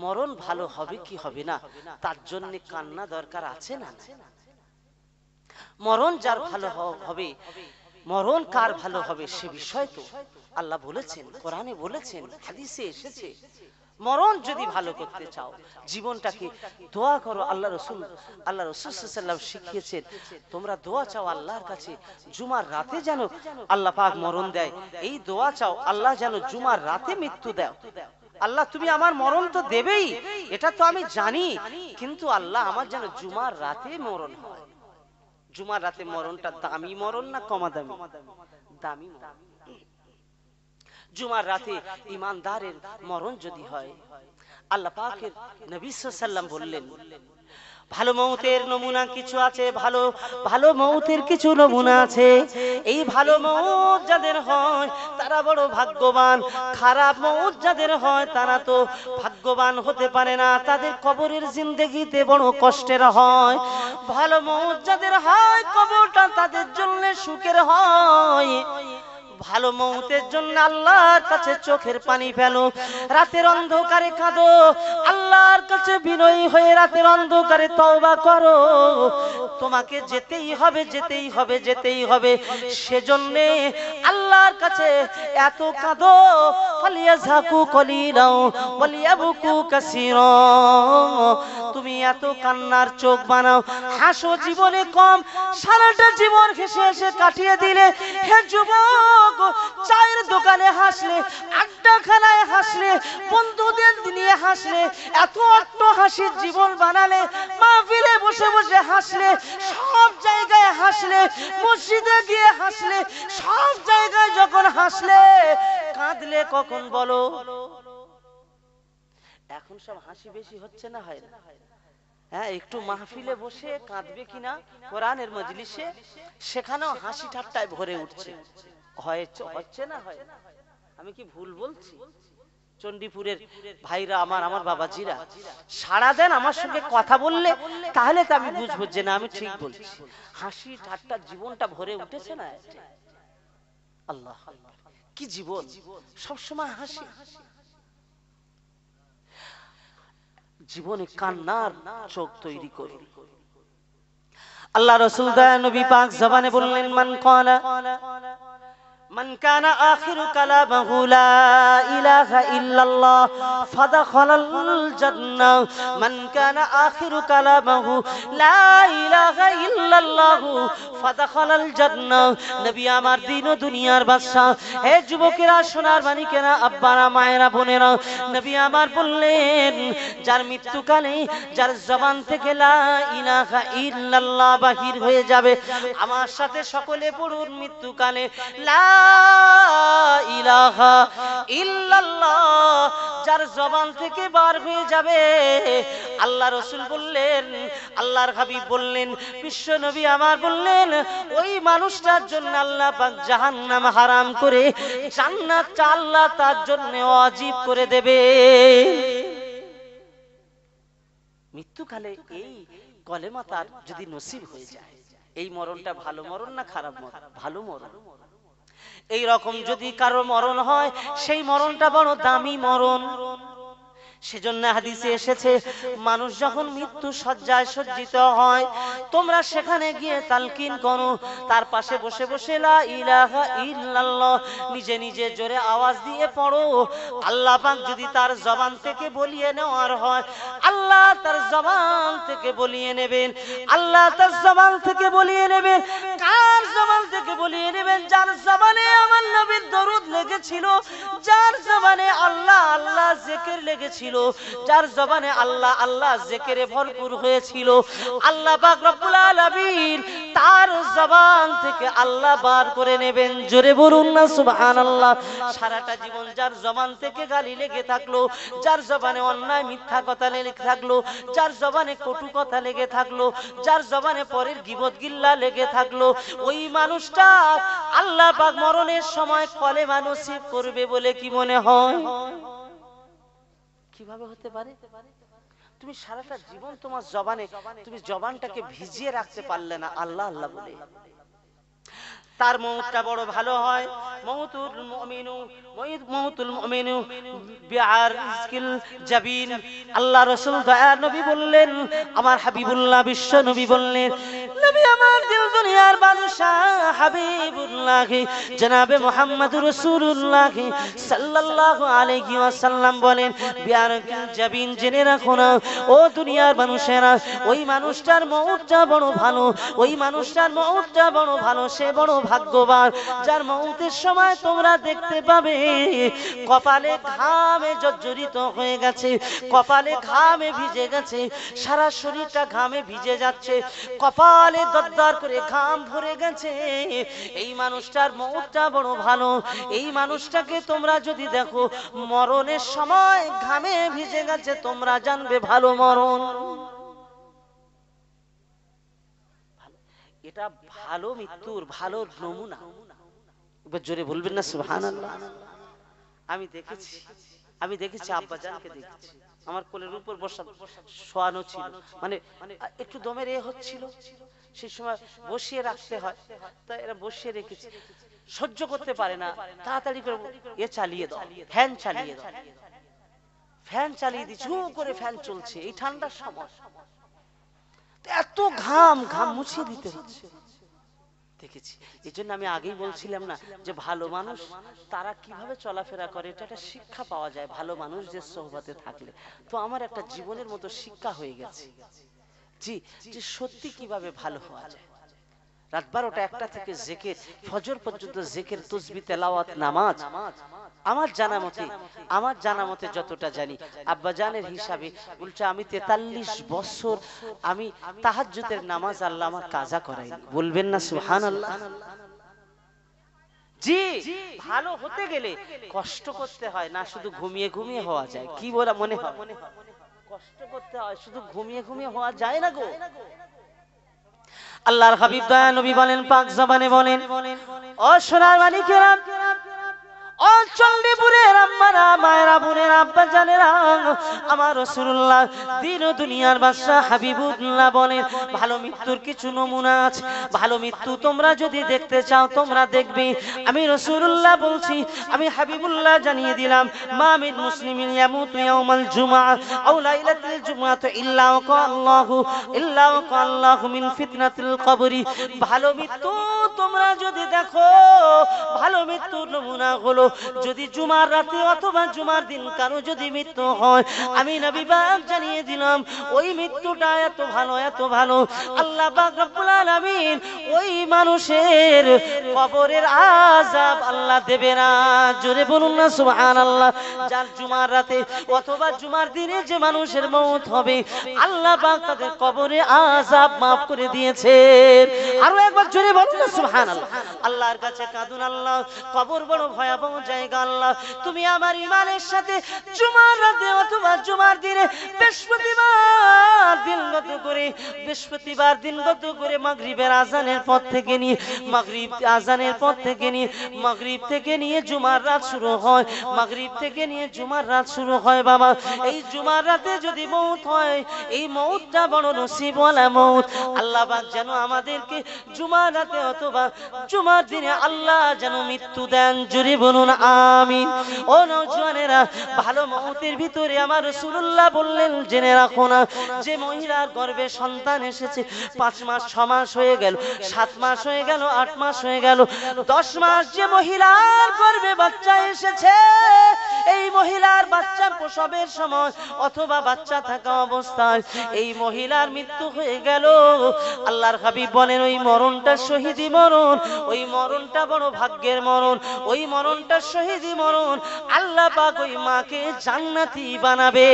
মরণ ভালো হবে কি হবে না, তার জন্য কান্না দরকার আছে না? মরণ যার ভালো হবে, মরণ কার ভালো হবে সে বিষয় তো আল্লাহ বলেছেন, কোরআনে বলেছেন, হাদিসে এসেছে। মরণ যদি ভালো করতে চাও, জীবনটাকে দোয়া করো। আল্লাহ রাসূল সাল্লাল্লাহু আলাইহি ওয়াসাল্লাম শিখিয়েছেন, তোমরা দোয়া চাও আল্লাহর কাছে, জুমার রাতে যেন আল্লাহ পাক মরণ দেয়। এই দোয়া চাও, আল্লাহ যেন জুমার রাতে মৃত্যু দাও। আল্লাহ তুমি আমার মরণ তো দেবেই, এটা তো আমি জানি, কিন্তু আল্লাহ আমার যেন জুমার রাতে মরণ হয়। জুমার রাতে মরণটা দামি মরণ না কমা দামি? দামি মরণ। জুমার রাতে ইমানদারের মরণ যদি হয়, আল্লাহ পাকের নবী সাল্লাল্লাহু আলাইহি ওয়াসাল্লাম বললেন, ভালো মউতের নমুনা কিছু আছে, ভালো মউতের কিছু নমুনা আছে। এই ভালো মউত যাদের হয় তারা বড় ভাগ্যবান, খারাপ মউত যাদের হয় তারা তো ভাগ্যবান হতে পারে না, তাদের কবরের জিন্দেগিতে বড় কষ্টের হয়। ভালো মউত যাদের হয়, কবরটা তাদের জন্য সুখের হয়। ভালো মউতের জন্য আল্লাহর কাছে চোখের পানি ফেলো, রাতের অন্ধকারে কাঁদো, আল্লাহর কাছে বিনয়ী হয়ে রাতের অন্ধকারে তওবা করো। তোমাকে যেতেই হবে, যেতেই হবে, যেতেই হবে। সেজন্য আল্লাহর কাছে এত কাঁদো, ফালিয়াযাকু কলিলাও ওয়ালিয়াবকু কাসীরা। তুমি এত কান্নার চোখ বানাও, হাসো জীবনে কম, সারাটা জীবন হেসে হেসে কাটিয়ে দিলে। হে যুবক, চায়ের দোকানে হাসলে, আড্ডাখানায় হাসলে, বন্ধুদের নিয়ে হাসলে, এত অট্ট হাসির জীবন বানালে, মাহফিলে বসে বসে হাসলে, সব জায়গায় হাসলে, মসজিদে গিয়ে হাসলে, সব জায়গায় যখন হাসলে, কাঁদলে কখন বলো? এখন সব হাসি বেশি হচ্ছে না, হয় না? হ্যাঁ, একটু মাহফিলে বসে কাঁদবে কিনা, কোরআনের মজলিসে, সেখানেও হাসি ঠাট্টায় ভরে উঠছে। হচ্ছে না, হয় না? আমি কি ভুল বলছি? চণ্ডীপুরের ভাইরা আমার বাবাজিরা সারা দেন আমার সঙ্গে কথা বললে, তাহলে তো আমি বুঝবো যে না আমি ঠিক বলছি। হাসি ঠাট্টার জীবনটা ভরে উঠেছে না। আল্লাহ, কি জীবন, সবসময় হাসি। জীবনে কান্নার চোখ তৈরি করুন। আল্লাহ রাসূল দয়া নবী পাক জবানে বললেন, মান কানা আখিরু কালামাহু লা ইলাহা ইল্লাল্লাহ ফাদাখালাল জান্নাহ। মান কানা আখিরু কালামাহু লা ইলাহা ইল্লাল্লাহ ফাদাখালাল জান্নাহ। নবী আমার দিন ও দুনিয়ার বাদশা, হে যুবকেরা, সোনার মানিকেরা, আব্বারা, মায়েরা, বোনেরা, নবী আমার বললেন, যার মৃত্যুকালে যার জবান থেকে লা ইলাহা ইল্লাল্লাহ বাহির হয়ে যাবে, আমার সাথে সকলে পড়ুন, মৃত্যুকালে লা ইলাহা ইল্লাল্লাহ যার জবান থেকে বার হয়ে যাবে, আল্লাহ রাসূল বললেন, আল্লাহর হাবিব বললেন, বিশ্ব নবী আমার বললেন, ওই মানুষটার জন্য আল্লাহ পাক জাহান্নাম হারাম করে জান্নাত আল্লাহ তার জন্য ওয়াজিব করে দেবে। মৃত্যুকালে এই কলেমা তার যদি নসিব হয়ে যায়, এই মরণটা ভালো মরণ না খারাপ মরণ? ভালো মরণ। এই রকম যদি কারো মরণ হয়, সেই মরণটা বড় দামি মরণ। সেজন্য হাদিসে এসেছে, মানুষ যখন মৃত্যু শয্যায় সজ্জিত হয়, তোমরা সেখানে গিয়ে তালকিন করো, তার পাশে বসে বসে লা ইলাহা ইল্লাল্লাহ নিজে নিজে জোরে আওয়াজ দিয়ে পড়ো। আল্লাহ পাক যদি তার জবান থেকে বলিয়ে নেওয়ার হয়, আল্লাহ তার জবান থেকে বলিয়ে নেবেন। আল্লাহ তার জবান থেকে বলিয়ে নেবেন। কার জবান থেকে বলিয়ে নেবেন? যার জবানে আমার নবীর দরুদ লেগেছিল, যার জবানে আল্লাহ আল্লাহ জিকির লেগেছিল, যার জবানে আল্লাহ আল্লাহ জিকিরে ভরপুর হয়েছিল, আল্লাহ পাক রব্বুল আলামিন তার জবান থেকে আল্লাহ বার করে নেবেন। জোরে বলুন না সুবহানাল্লাহ। সারাটা জীবন যার জবান থেকে গালি লেগে থাকলো, যার জবানে অন্যায় মিথ্যা কথা লেগে থাকলো, যার জবানে কটু কথা লেগে থাকলো, যার জবানে পরের গীবত গিল্লা লেগে থাকলো, ওই মানুষটা আল্লাহ পাক মরণের সময় কলেমা নসিব করবে বলে কি মনে হয়? কিভাবে হতে পারে? তুমি সারাটা জীবন তোমার জবানে, তুমি জবানটাকে ভিজিয়ে রাখতে পারলে না আল্লাহ আল্লাহ বলে। তার মউতটা বড় ভালো হয়। মউতুল মুমিনু বিআরজিল জাবিন। আল্লাহ রাসূল দয়া নবী বললেন, আমার হাবিবুল্লাহ বিশ্ব নবী বললেন, নবী আমার দিল দুনিয়ার বাদশা হাবিবুল্লাহ জনাবে মুহাম্মদুর রাসূলুল্লাহ সাল্লাল্লাহু আলাইহি ওয়াসাল্লাম বলেন, বিআরজিল জাবিন, জেনে রাখো না ও দুনিয়ার মানুষেরা, ওই মানুষটার মউতটা বড় ভালো, ওই মানুষটার মউতটা বড় ভালো, সে বড় ভাগ্যবান যার মউতের সময় তোমরা দেখতে পাবে কপালে ঘামে জর্জরিত হয়ে গেছে, কপালে ঘামে ভিজে গেছে, সারা শরীরটা ঘামে ভিজে যাচ্ছে, কপালে দরদর করে ঘাম ভরে গেছে। এই মানুষটার মউতটা বড় ভালো। এই মানুষটাকে তোমরা যদি দেখো মরণের সময় ঘামে ভিজে গেছে, তোমরা জানবে ভালো মরণ। এটা ভালো মৃত্যুর ভালো নমুনা। এবার জোরে বলবেন না সুবহানাল্লাহ। আমি দেখেছি আব্বাজানকে দেখেছি, আমার কোলের উপর বসা শোয়ানো ছিল, মানে একটু দমের হচ্ছিল, সেই সময় বসিয়ে রাখতে হয়, তাই এরা বসিয়ে রেখেছে, সহ্য করতে পারে না, তাড়াতাড়ি করে চালিয়ে দাও, ফ্যান চালিয়ে দাও, ফ্যান চালিয়ে দিচ্ছে, করে ফ্যান চলছে এই ঠান্ডার সময়। এত ঘাম ঘাম মুছিয়ে দিতে হচ্ছে। দেখেছি, এই জন্য আমি আগেই বলছিলাম না যে ভালো মানুষ তারা কিভাবে চলাফেরা করে, এটা একটা শিক্ষা পাওয়া যায় ভালো মানুষদের সোহবতে থাকলে। তো আমার একটা জীবনের মতো শিক্ষা হয়ে গেছে জি, যে সত্যি কিভাবে ভালো হওয়া যায়। রাত 12টা 1টা থেকে জিকির, ফজর পর্যন্ত জিকির, তাসবিহ, তেলাওয়াত, নামাজ। আমার জানা মতে যতটা জানি, আব্বাজানের হিসাবে বলছে আমি 43 বছর আমি তাহাজ্জুদের নামাজ আল্লাহ আমার কাজা করাইনি। বলবেন না সুবহানাল্লাহ? জি, ভালো হতে গেলে কষ্ট করতে হয় না, শুধু ঘুমিয়ে ঘুমিয়ে হওয়া যায়। কি বলা মনে হয়? কষ্ট করতে হয়, শুধু ঘুমিয়ে ঘুমিয়ে হওয়া যায় না গো। আল্লাহর হাবিব দয়া নবী বলেন, পাক জবানে বলেন, ও সোনার মানিকেরা, ও চণ্ডীপুরের আম্মারা, মায়েরা, বোনেরা, আব্বা জানেরা, আমার রাসূলুল্লাহ দিন ও দুনিয়ার বাদশা হাবিবুল্লাহ বলেন, ভালো মৃত্যুর কিছু নমুনা আছে। ভালো মৃত্যু তোমরা যদি দেখতে চাও তোমরা দেখবে। আমি রাসূলুল্লাহ বলছি, আমি হাবিবুল্লাহ জানিয়ে দিলাম, মা মিন মুসলিমিন ইয়ামুতু ইয়াউমাল জুমআ আও লাইলাতুল জুমআতি ইল্লা ওয়াকাল্লাহু মিন ফিতনাতিল কবরি। ভালো মৃত্যু তোমরা যদি দেখো, ভালো মৃত্যুর নমুনা হলো যদি জুমার রাতে অথবা জুমার দিন কারো যদি মৃত্যু হয়, আমি নবী পাক জানিয়ে দিলাম ওই মৃত্যুটা এত ভালো, এত ভালো, আল্লাহ পাক রব্বুল আলামিন ওই মানুষের কবরের আযাব আল্লাহ দেবে না। জোরে বলুন না সুবহানাল্লাহ। যার জুমার রাতে অথবা জুমার দিনে যে মানুষের মওত হবে, আল্লাহ পাক তাদের কবরে আযাব maaf করে দিয়েছেন। আরো একবার জোরে বলুন না সুবহানাল্লাহ। আল্লাহর কাছে কাঁদুন, আল্লাহ কবর বড় ভয়াবহ জায়গা, আল্লাহ তুমি আমার ঈমানের সাথে জুমার রাতে অথবা জুমার দিনে বৃহস্পতিবার দিনগত করে মাগরিবের আযানের পর থেকে নিয়ে মাগরিব আযানের পর থেকে নিয়ে মাগরিব থেকে নিয়ে জুমার রাত শুরু হয়, মাগরিব থেকে নিয়ে জুমার রাত শুরু হয়। বাবা, এই জুমার রাতে যদি মওত হয়, এই মওতটা বড় নসিবওয়ালা মওত। আল্লাহ পাক যেন আমাদেরকে জুমার রাতে অথবা জুমার দিনে আল্লাহ যেন মৃত্যু দেন। জোরে বলুন আমিন। ও নওজওয়ানেরা, ভালো মওতের ভিতরে আমার রাসূলুল্লাহ বললেন, জেনে রাখো না, যে মহিলার গর্ভে সন্তান এসেছে 5 মাস 6 মাস হয়ে গেল, 7 মাস হয়ে গেল, 8 মাস হয়ে গেল, 10 মাস যে মহিলার গর্ভে বাচ্চা এসেছে, এই মহিলার বাচ্চা প্রসবের সময় অথবা বাচ্চা থাকা অবস্থায় এই মহিলার মৃত্যু হয়ে গেল, আল্লাহর হাবিব বলেন ওই মরণটা শহীদি মরণ, ওই মরণটা বড় ভাগ্যের মরণ, ওই মরণটা শহীদি মরণ। আল্লাহ পাক ওই মাকে জান্নাতি বানাবে।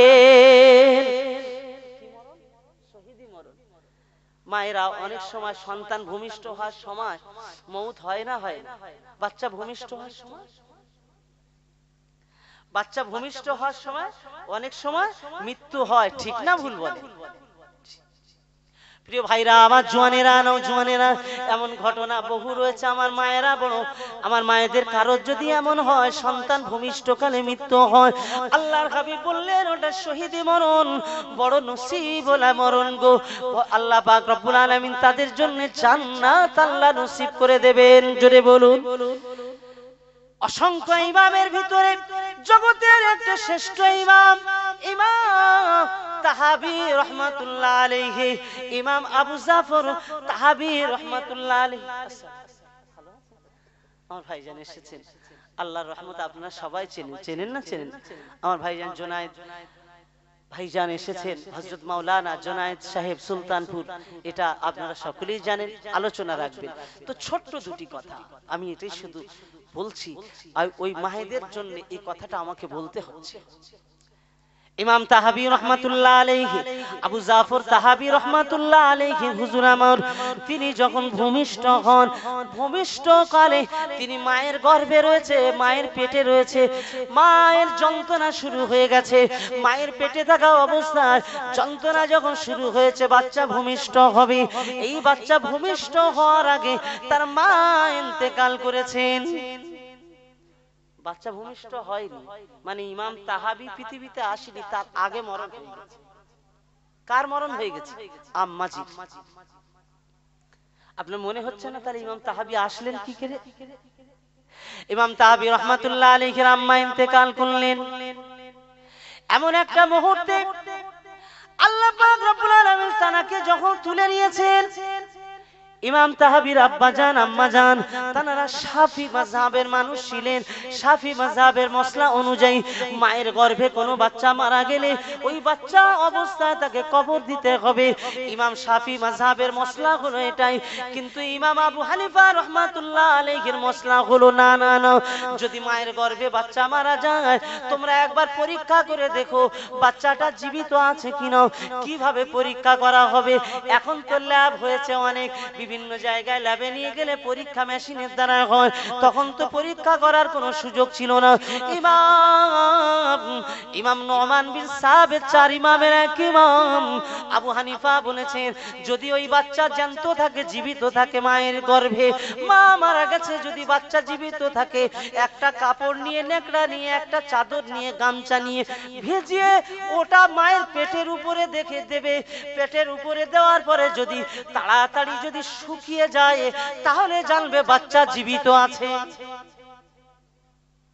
মায়েরা অনেক সময় সন্তান ভূমিষ্ঠ হওয়ার সময় মওত হয় না, হয় না? বাচ্চা ভূমিষ্ঠ হওয়ার সময়, বাচ্চা ভূমিষ্ঠ হওয়ার সময় অনেক সময় মৃত্যু হয়, ঠিক না ভুল বলে? প্রিয় ভাইরা, আমার জওয়ানেরা, নওজওয়ানেরা, এমন ঘটনা বহু রয়েছে। আমার মায়েরা বড়, আমার মায়েদের কারোর যদি এমন হয় সন্তান ভূমিষ্ঠকালে মৃত্যু হয়, আল্লাহর হাবিব বললেন ওটা শহীদি মরণ, বড় নসিবওয়ালা মরণ গো। আল্লাহ পাক রব্বুল আলামিন তাদের জন্য জান্নাত আল্লাহ নসিব করে দেবেন। জোরে বলুন। অসংখ্য ইমামের ভিতরে জগতের একটা শ্রেষ্ঠ ইমাম, ইমাম তাহাবী রাহমাতুল্লাহ আলাইহি, ইমাম আবু জাফর তাহাবী রাহমাতুল্লাহ আলাইহি। আমার ভাইজান এসেছেন, আল্লাহর রহমত আপনারা সবাই চেনেন না চেনেন? আমার ভাইজান জোনায়েদ ভাইজান এসেছেন, হযরত মাওলানা জোনায়েদ সাহেব সুলতানপুর, এটা আপনারা সকলেই জানেন, আলোচনা রাখবেন। তো ছোট্ট দুটি কথা আমি এটাই শুধু বলছি, ওই মায়েদের জন্য এই কথাটা আমাকে বলতে হচ্ছে। ইমাম তাহাবী রাহমাতুল্লাহ আলাইহি, আবু জাফর তাহাবী রাহমাতুল্লাহ আলাইহি হুজুর আমার, তিনি যখন ভূমিষ্ঠ হন, ভূমিষ্ঠ কালে তিনি মায়ের গর্ভে রয়েছে, মায়ের পেটে রয়েছে, মায়ের যন্ত্রণা শুরু হয়ে গেছে। মায়ের পেটে থাকা অবস্থায় যন্ত্রণা যখন শুরু হয়েছে, বাচ্চা ভূমিষ্ঠ হবে। এই বাচ্চা ভূমিষ্ঠ হওয়ার আগে তার মা ইন্তেকাল করেছেন। বাচ্চা ভূমিষ্ঠ হয়নি মানে ইমাম তাহাবী পৃথিবীতে আসেনি, তার আগে মরণ হয়ে গেছে। কার মরণ হয়ে গেছে? আম্মাজি। আপনার মনে হচ্ছে না তাহলে ইমাম তাহাবী আসলেন কি করে? ইমাম তাহাবী রাহমাতুল্লাহ আলাইহির আম্মা ইন্তেকাল করলেন। এমন একটা মুহূর্তে আল্লাহ পাক রব্বুল আলামিন তানাকে যখন তুলে নিয়েছেন, ইমাম তাহাবির আব্বাজান আম্মাজান তানারা শাফি মাযহাবের মানুষ ছিলেন। শাফি মাযহাবের মসলা অনুযায়ী মায়ের গর্ভে কোনো বাচ্চা মারা গেলে ওই বাচ্চা অবস্থায় তাকে কবর দিতে হবে। ইমাম শাফি মাযহাবের মসলা হলো এটাই। কিন্তু ইমাম আবু হানিফা রাহমাতুল্লাহ আলাইহির মসলা হলো না না না, যদি মায়ের গর্ভে বাচ্চা মারা যায় তোমরা একবার পরীক্ষা করে দেখো বাচ্চাটা জীবিত আছে কিনা। কিভাবে পরীক্ষা করা হবে? এখন তো ল্যাব হয়েছে অনেক, বিভিন্ন জায়গায় ল্যাবে নিয়ে গেলে পরীক্ষা মেশিনের দ্বারা হয়, তখন তো পরীক্ষা করার কোনো সুযোগ ছিল না। ইমাম নোমান বিন সাবিত, চার ইমামের এক ইমাম আবু হানিফা বলেছেন যদি ওই বাচ্চা জ্যান্ত থাকে, জীবিত থাকে মায়ের গর্ভে, মা মারা গেছে, যদি বাচ্চা জীবিত থাকে একটা কাপড় নিয়ে, নেকড়া নিয়ে, একটা চাদর নিয়ে, গামছা নিয়ে ভিজিয়ে ওটা মায়ের পেটের উপরে দেখে দেবে। পেটের উপরে দেওয়ার পরে যদি তাড়াতাড়ি যদি শুকিয়ে যায় তাহলে জানবে বাচ্চা জীবিত আছে।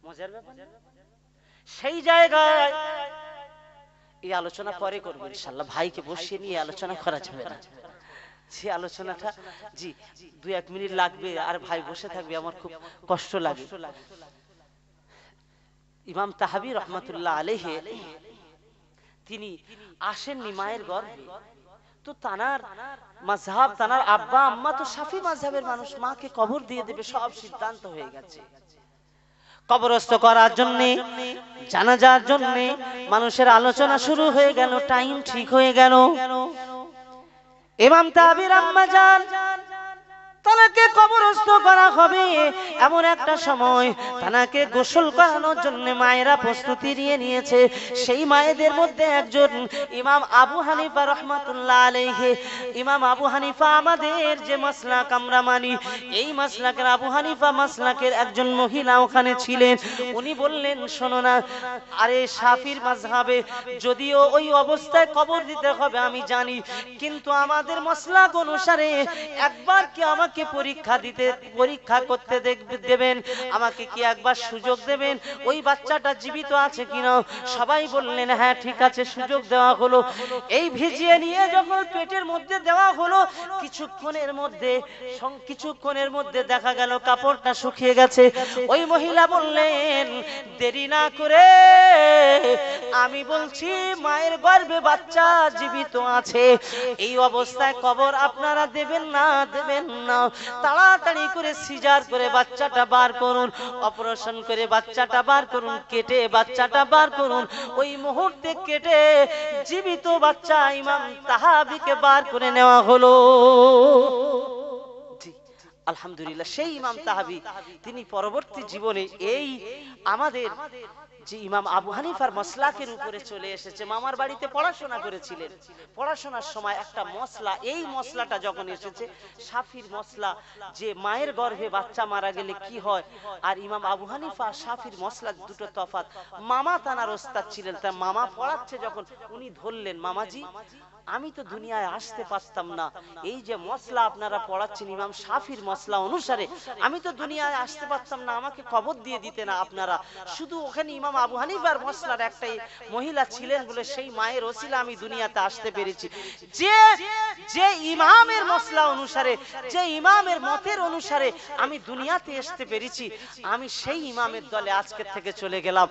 মজার ব্যাপার। সেই জায়গায় এই আলোচনা পরে করবো ইনশাআল্লাহ, ভাইকে বসিয়ে নিয়ে আলোচনা করা যাবে না। যে আলোচনাটা জি 2-1 মিনিট লাগবে আর ভাই বসে থাকবে, আমার খুব কষ্ট লাগে। ইমাম তাহাবি রহমাতুল্লাহ আলাইহি তিনি আসেননি মায়ের গর্ভে, তো তানার মাযহাব, তানার আব্বা আম্মা তো শাফি মাযহাবের মানুষ, মাকে কবর দিয়ে দেবে সব সিদ্ধান্ত হয়ে গেছে। কবরস্থ করার জন্য, জানাজার জন্য মানুষের আলোচনা শুরু হয়ে গেল, টাইম ঠিক হয়ে গেল। ইমাম তাহাবির আম্মা জান তানাকে কবরস্থ করা হবে এমন একটা সময়, তানাকে গোসল করানোর জন্য মায়েরা প্রস্তুতি নিয়ে নিয়েছে। সেই মায়েদের মধ্যে একজন ইমাম আবু হানিফা রাহমাতুল্লাহ আলাইহি। ইমাম আবু হানিফা আমাদের যে মাসলাক আমরা মানি, এই মাসলাকের আবু হানিফা মাসলাকের একজন মহিলা ওখানে ছিলেন। উনি বললেন শোনো না, আরে শাফির মাযহাবে যদিও ওই অবস্থায় কবর দিতে হবে আমি জানি, কিন্তু আমাদের মাসলাক অনুসারে একবার কি আমাকে পরীক্ষা করতে দেবেন, আমাকে কি একবার সুযোগ দেবেন ওই বাচ্চাটা জীবিত আছে কিনা? সবাই বললেন হ্যাঁ ঠিক আছে, সুযোগ দেওয়া হলো। এই ভিজিয়ে নিয়ে যখন পেটের মধ্যে দেওয়া হলো, কিছুক্ষণের মধ্যে দেখা গেল কাপড়টা শুকিয়ে গেছে। ওই মহিলা বললেন দেরি না করে, আমি বলছি মায়ের গর্ভে বাচ্চা জীবিত আছে, এই অবস্থায় কবর আপনারা দেবেন না, দেবেন না, তাড়াতাড়ি করে সিজার করে বাচ্চাটা বার করুন, অপারেশন করে বাচ্চাটা বার করুন, কেটে বাচ্চাটা বার করুন। ওই মুহূর্তে কেটে জীবিত বাচ্চা ইমাম তাহাবিকে বার করে নেওয়া হলো। আলহামদুলিল্লাহ, সেই ইমাম তাহাবি তিনি পরবর্তী জীবনে এই আমাদের যে ইমাম আবু হানিফার মাসলাকের উপরে চলে এসেছে। মামার বাড়িতে পড়াশোনা করেছিলেন, পড়াশোনার সময় একটা মসলা, এই মসলাটা যখন এসেছে শাফির মসলা, যে মায়ের গর্ভে বাচ্চা মারা গেলে কি হয়, আর ইমাম আবু হানিফা শাফির মসলা দুটো তফাৎ। মামা তানার ওস্তাদ ছিলেন, তার মামা পড়াচ্ছে যখন উনি ধরলেন, মামাজি আমি তো দুনিয়ায় আসতে পারতাম না, এই যে মসলা আপনারা পড়াচ্ছেন ইমাম শাফির মসলা অনুসারে, আমি তো দুনিয়ায় আসতে পারতাম না, আমাকে কবর দিয়ে দিতে না আপনারা, শুধু ওখানে ইমাম আবু হানিফার মসলার একটাই মহিলা ছিলেন বলে সেই মায়ের ওসিলা আমি দুনিয়াতে আসতে পেরেছি। যে ইমামের মসলা অনুসারে, যে ইমামের মতের অনুসারে আমি দুনিয়াতে আসতে পেরেছি, আমি সেই ইমামের দলে আজকে থেকে চলে গেলাম,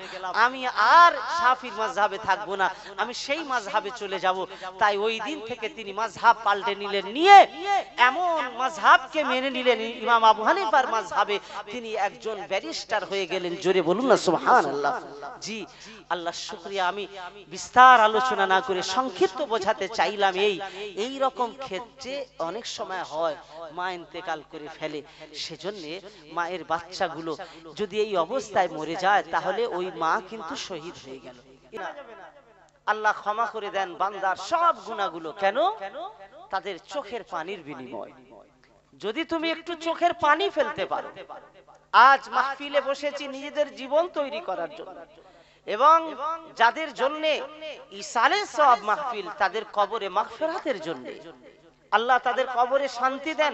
আমি আর শাফির মাযহাবে থাকবো না, আমি সেই মাযহাবে চলে যাব। তাই ওই দিন থেকে তিনি মাযহাব পাল্টে নিলেন, নিয়ে এমন মাযহাবকে মেনে নিলেন ইমাম আবু হানিফার মাযহাবে তিনি একজন ব্যারিস্টার হয়ে গেলেন। জোরে বলুন না সুবহানাল্লাহ। জি আল্লাহর শুকরিয়া। আমি বিস্তার আলোচনা না করে সংক্ষিপ্ত বোঝাতে চাইলাম, এই রকম ক্ষেত্রে অনেক সময় হয় মা ইন্তেকাল করে ফেলে, সেজন্য মায়ের বাচ্চাগুলো যদি এই অবস্থায় মরে যায় তাহলে ওই মা কিন্তু শহীদ হয়ে গেল। আল্লাহ ক্ষমা করে দেন বান্দার সব গুনাহগুলো। কেন? তাদের চোখের পানির বিনিময়। যদি তুমি একটু চোখের পানি ফেলতে পারো, আজ মাহফিলে বসেছি নিজেদের জীবন তৈরি করার জন্য, এবং যাদের জন্য ইসালে সওয়াব মাহফিল, তাদের কবরে মাগফিরাতের জন্য, আল্লাহ তাদের কবরে শান্তি দেন।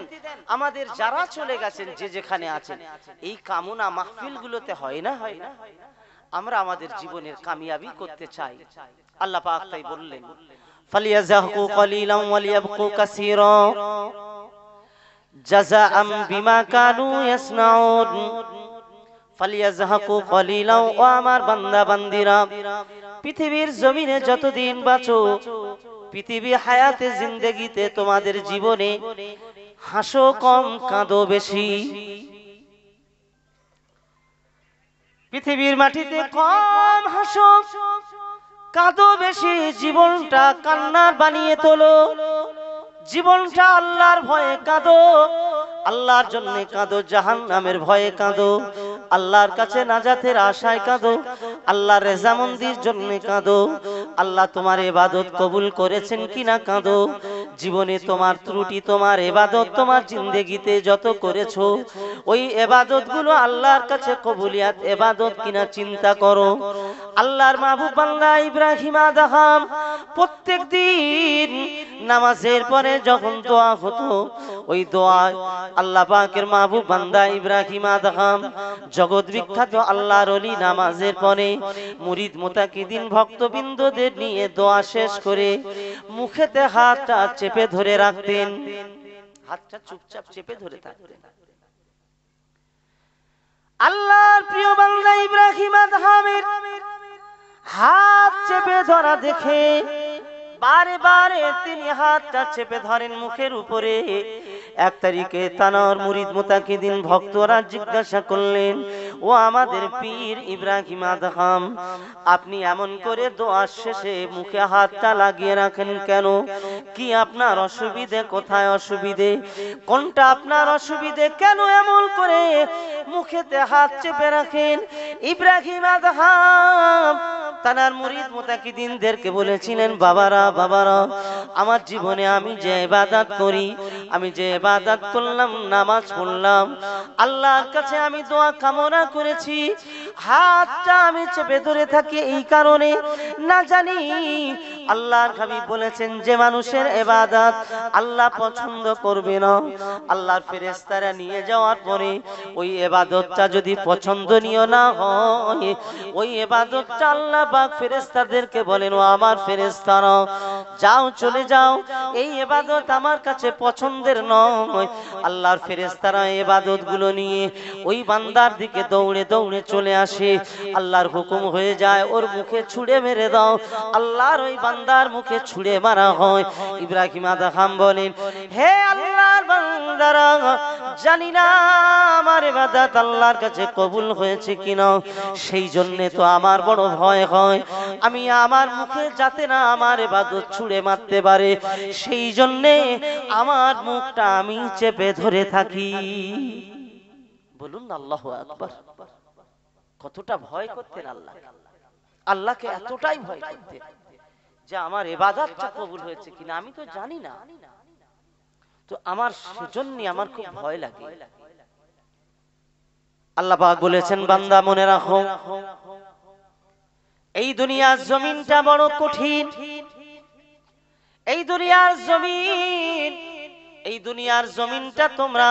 আমাদের যারা চলে গেছেন, যে যেখানে আছেন, এই কামনা মাহফিলগুলোতে হয় না? হয় না? আমরা আমাদের জীবনের কামিয়াবি করতে চাই। আল্লাহ পাক তাই বললেন ফালিয়াযহাকু ক্বালিলান ওয়ালিয়াবকু কাসীরা জাযাআম বিমা কানু ইয়াসনাউন। ফালিয়াযহাকু ক্বালিলান, ও আমার বান্দা বান্দিরা, পৃথিবীর জমিনে যতদিন বাঁচো, পৃথিবী হায়াতে জিন্দেগিতে তোমাদের জীবনে হাসো কম কাঁদো বেশি। পৃথিবীর মাটিতে কম হাসো কাঁদো বেশি, জীবনটা কান্নার বানিয়ে তোলো, জীবনটা আল্লাহর ভয়ে কাঁদো, আল্লাহর জন্য কাঁদো, জাহান্নামের ভয়ে কাঁদো, আল্লাহর কাছে নাজাতের আশায় কাঁদো, আল্লাহর রেজামন্দির জন্য কাঁদো, আল্লাহ তোমার ইবাদত কবুল করেছেন কিনা কাঁদো। জীবনে তোমার ত্রুটি, তোমার ইবাদত তোমার জিন্দেগিতে যত করেছো, ওই ইবাদত গুলো আল্লাহর কাছে কবুলিয়াত ইবাদত কিনা চিন্তা করো। আল্লাহর মাহবুব বান্দা ইব্রাহিম আদম প্রত্যেক দিন নামাজের পরে যখন দোয়া হতো, ওই দোয়ায় আল্লাহ পাকের মাহবুব বান্দা ইব্রাহিম আদম জগৎ বিখ্যাত আল্লাহর ওলি নামাজের পরে মুরিদ মুতাকিদিন ভক্তবৃন্দদের নিয়ে দোয়া শেষ করে মুখেতে হাতটা চেপে ধরে রাখতেন, হাতটা চুপচাপ চেপে ধরে থাকতেন। আল্লাহর প্রিয় বান্দা ইব্রাহিম আদমের হাত চেপে ধরা দেখে বারে বারে তিনি হাতটা চেপে ধরেন মুখের উপরে। এক তারিখে তানার মুরিদ মুতাকিদিন ভক্তরা জিজ্ঞাসা করলেন, ও আমাদের পীর ইব্রাহিম আদম, আপনি এমন করে দোয়া শেষে মুখে হাতটা লাগিয়ে রাখেন কেন? কি আপনার অসুবিধে? কোথায় অসুবিধে? কোনটা আপনার অসুবিধে? কেন এমন করে মুখেতে হাত চেপে রাখেন? ইব্রাহিম আদম তানার মুরিদ মুতাকিদিনদেরকে বলেছিলেন, বাবারা বাবারা, আমার জীবনে আমি যে ইবাদত করি, আমি যে ইবাদত করলাম, নামাজ পড়লাম, আল্লাহর কাছে আমি দোয়া কামনা করেছি, হাতটা আমি চেপে ধরে থাকি এই কারণে, না জানি আল্লাহর হাবিব বলেছেন যে মানুষের ইবাদত আল্লাহ পছন্দ করবে না, আল্লাহর ফেরেশতারা নিয়ে যাওয়ার পরে ওই ইবাদতটা যদি পছন্দনীয় না হয়, ওই ইবাদতটা আল্লাহ পাক ফেরেশতাদেরকে বলেন, ও আমার ফেরেশতারা, যাও চলে যাও, এই ইবাদত আমার কাছে পছন্দের নয়। আল্লাহর ফেরেশতারা ইবাদত গুলো নিয়ে ওই বান্দার দিকে দৌড়ে দৌড়ে চলে আসে, আল্লাহর হুকুম হয়ে যায় ওর মুখে ছুঁড়ে মেরে দাও, আল্লাহর ওই বান্দার মুখে ছুঁড়ে মারা হয়। ইব্রাহিম আদম বলেন, হে আল্লাহর বান্দারা, জানি না আমার ইবাদত আল্লাহর কাছে কবুল হয়েছে কিনা, সেই জন্য তো আমার বড় ভয় হয়, আমি আমার মুখে যাতে না আমার ইবাদত ছুঁড়ে মারতে পারে, সেই জন্য আমার মুখটা আমি চেপে ধরে থাকি। বলুন আল্লাহু আকবার। কতটা ভয় করতেন আল্লাহ, আল্লাহকে এতটাই ভয় করতেন যে আমার ইবাদতটা কবুল হয়েছে কিনা আমি তো জানি না, তো আমার সেজন্য আমার খুব ভয় লাগে। আল্লাহ পাক বলেছেন, বান্দা মনে রাখো, এই দুনিয়ার জমিনটা বড় কঠিন, এই দুনিয়ার জমিন, এই দুনিয়ার জমিনটা তোমরা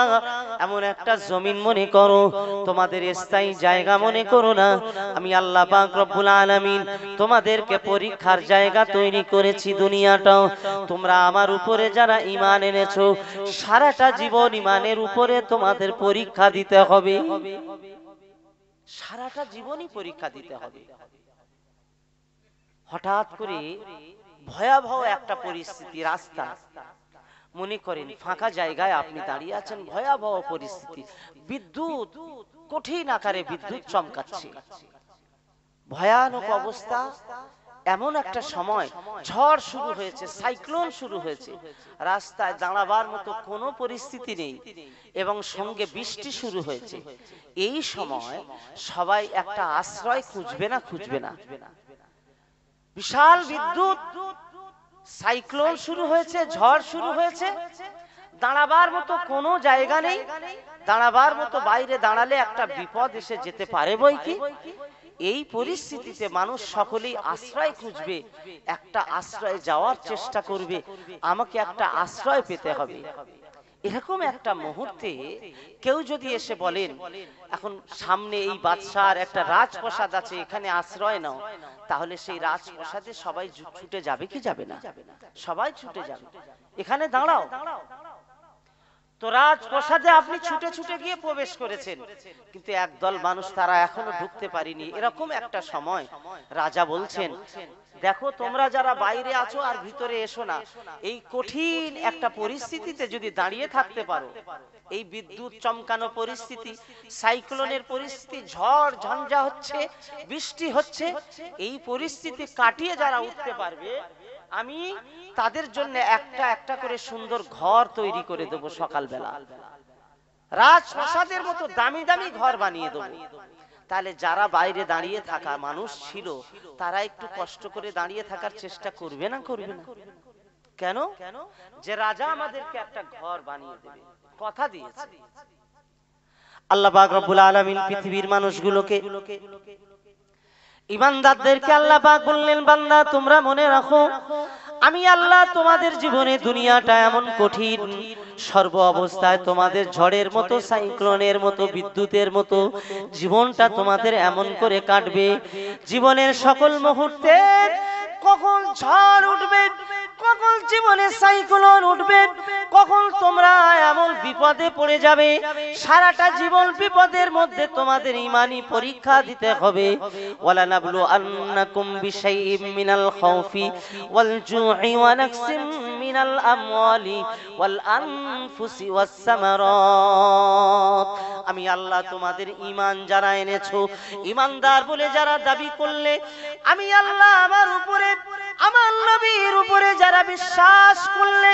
এমন একটা জমিন মনে করো, তোমাদের স্থায়ী জায়গা মনে করো না। আমি আল্লাহ পাক রব্বুল আলামিন তোমাদেরকে পরীক্ষার জায়গা তৈরি করেছি দুনিয়াটা। তোমরা আমার উপরে যারা ঈমান এনেছো, সারাটা জীবন ঈমানের উপরে তোমাদের পরীক্ষা দিতে হবে, সারাটা জীবনই পরীক্ষা দিতে হবে। হঠাৎ করে ভয়াবহ একটা পরিস্থিতি, রাস্তা মনে করেন ফাঁকা জায়গায় আপনি দাঁড়িয়ে আছেন, ভয়াবহ পরিস্থিতি, বিদ্যুৎ কঠিন আকারে বিদ্যুৎ চমকাচ্ছে, ভয়ানক অবস্থা। এমন একটা সময় ঝড় শুরু হয়েছে, সাইক্লোন শুরু হয়েছে, রাস্তায় দাঁড়াবার মতো কোনো পরিস্থিতি নেই এবং সঙ্গে বৃষ্টি শুরু হয়েছে। এই সময় সবাই একটা আশ্রয় খুঁজবে না, খুঁজবে না? বিশাল বিদ্যুৎ, সাইক্লোন শুরু হয়েছে, ঝড় শুরু হয়েছে, দাঁড়াবার মতো কোনো জায়গা নেই, দাঁড়াবার মতো বাইরে দাঁড়ালে একটা বিপদ এসে যেতে পারে বই কি। এই পরিস্থিতিতে মানুষ সকলেই আশ্রয় খুঁজবে, একটা আশ্রয়ে যাওয়ার চেষ্টা করবে, আমাকে একটা আশ্রয় পেতে হবে। এরকম একটা মুহূর্তে কেউ যদি এসে বলেন এখন সামনে এই বাদশার একটা রাজপ্রাসাদ আছে, এখানে আশ্রয় নাও, তাহলে সেই রাজপ্রাসাদে সবাই ছুটে যাবে কি যাবে না? সবাই ছুটে যাবে, এখানে দাঁড়াও। তো রাজপ্রাসাদে আপনি ছুটে ছুটে গিয়ে প্রবেশ করেছেন, কিন্তু একদল মানুষ তারা এখনো ঢুকতে পারেনি। এরকম একটা সময় রাজা বলছেন, দেখো তোমরা যারা বাইরে আছো আর ভিতরে এসো না। এই কঠিন একটা পরিস্থিতিতে যদি দাঁড়িয়ে থাকতে পারো, এই বিদ্যুৎ চমকানো পরিস্থিতি, সাইক্লোনের পরিস্থিতি, ঝড় ঝঞ্ঝা হচ্ছে, বৃষ্টি হচ্ছে, এই পরিস্থিতি কাটিয়ে যারা উঠতে পারবে, আমি তাদের জন্য একটা একটা করে সুন্দর ঘর তৈরি করে দেব। সকালবেলা রাজপ্রাসাদের মতো দামি দামি ঘর বানিয়ে দেব। তাহলে যারা বাইরে দাঁড়িয়ে থাকা মানুষ ছিল, তারা একটু কষ্ট করে দাঁড়িয়ে থাকার চেষ্টা করবে না? করবে না কেন? যে রাজা আমাদেরকে একটা ঘর বানিয়ে দেবে, কথা দিয়েছে। আল্লাহ পাক রব্বুল আলামিন পৃথিবীর মানুষগুলোকে, ঈমানদারদেরকে আল্লাহ পাক বললেন, বান্দা তোমরা মনে রাখো, আমি আল্লাহ তোমাদের জীবনে দুনিয়াটা এমন কঠিন, সর্ব অবস্থায় তোমাদের ঝড়ের মতো, সাইক্লোনের মতো, বিদ্যুতের মতো জীবনটা তোমাদের এমন করে কাটবে। জীবনের সকল মুহূর্তে কখন ঝড় উঠবে, কখন জীবনে সাইক্লোন উঠবে, কখন তোমরা এমন বিপদে পড়ে যাবে, সারাটা জীবন বিপদের মধ্যে তোমাদের ঈমানি পরীক্ষা দিতে হবে। ওয়ালা নাবলু আন্নাকুম বিশাইইম মিনাল খাউফি ওয়াল জু'i ওয়া নাকসিম মিনাল আমওয়ালি ওয়াল আনফুসি ওয়াস সামারাত। আমি আল্লাহ তোমাদের ঈমান যারা এনেছো, ঈমানদার বলে যারা দাবি করলে, আমি আল্লাহ আমার উপরে, আমার নবীর উপরে যারা বিশ্বাস করলে,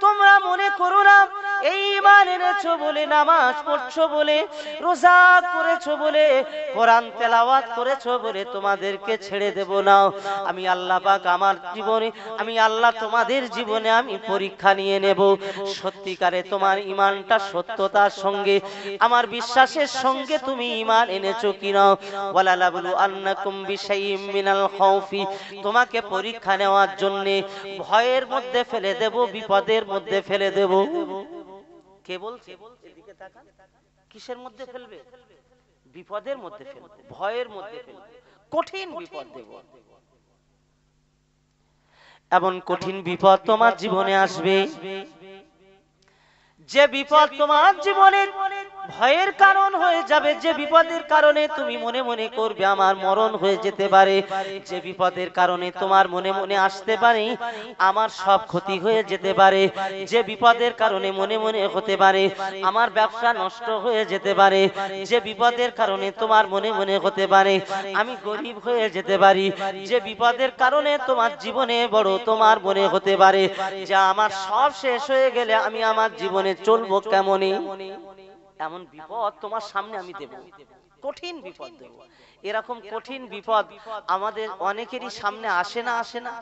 তোমরা মনে করো না এই ঈমান এনেছো বলে, নামাজ পড়ছো বলে, রোজা করেছো বলে, কোরআন তেলাওয়াত করেছো বলে তোমাদেরকে ছেড়ে দেব না। আমি আল্লাহ পাক আমার জীবনে, আমি আল্লাহ তোমাদের জীবনে আমি পরীক্ষা নিয়ে নেব। সত্যিকারে তোমার ঈমানটা সত্যতার সঙ্গে, আমার বিশ্বাসের সঙ্গে তুমি ঈমান এনেছো কিনা। ওয়ালা লাবলু আন্নাকুম বিশাইইম মিনাল খাউফি, তোমাকে পরীক্ষা নেওয়ার জন্য ভয়ের মধ্যে ফেলে দেব, বিপদের মধ্যে ফেলে দেব। কে বলছে? এদিকে তাকান। কিসের মধ্যে ফেলবে? বিপদের মধ্যে ফেলবে, ভয়ের মধ্যে ফেলবে, কঠিন বিপদ দেব। এমন কঠিন বিপদ তোমার জীবনে আসবে, যে বিপদ তোমার জীবনের ভয়ের কারণ হয়ে যাবে, যে বিপদের কারণে তুমি মনে মনে করবে আমার মরণ হয়ে যেতে পারে, যে বিপদের কারণে তোমার মনে মনে আসতে পারে আমার সব ক্ষতি হয়ে যেতে পারে, যে বিপদের কারণে মনে মনে হতে পারে আমার ব্যবসা নষ্ট হয়ে যেতে পারে, যে বিপদের কারণে তোমার মনে মনে হতে পারে আমি গরিব হয়ে যেতে পারি, যে বিপদের কারণে তোমার জীবনে বড় তোমার মনে হতে পারে যে আমার সব শেষ হয়ে গেলে আমি আমার জীবনে চলবো কেমনে, এমন বিপদ তোমার সামনে আমি দেব, কঠিন বিপদ দেব। এরকম কঠিন বিপদ আমাদের অনেকেরই সামনে আসে না? আসে না?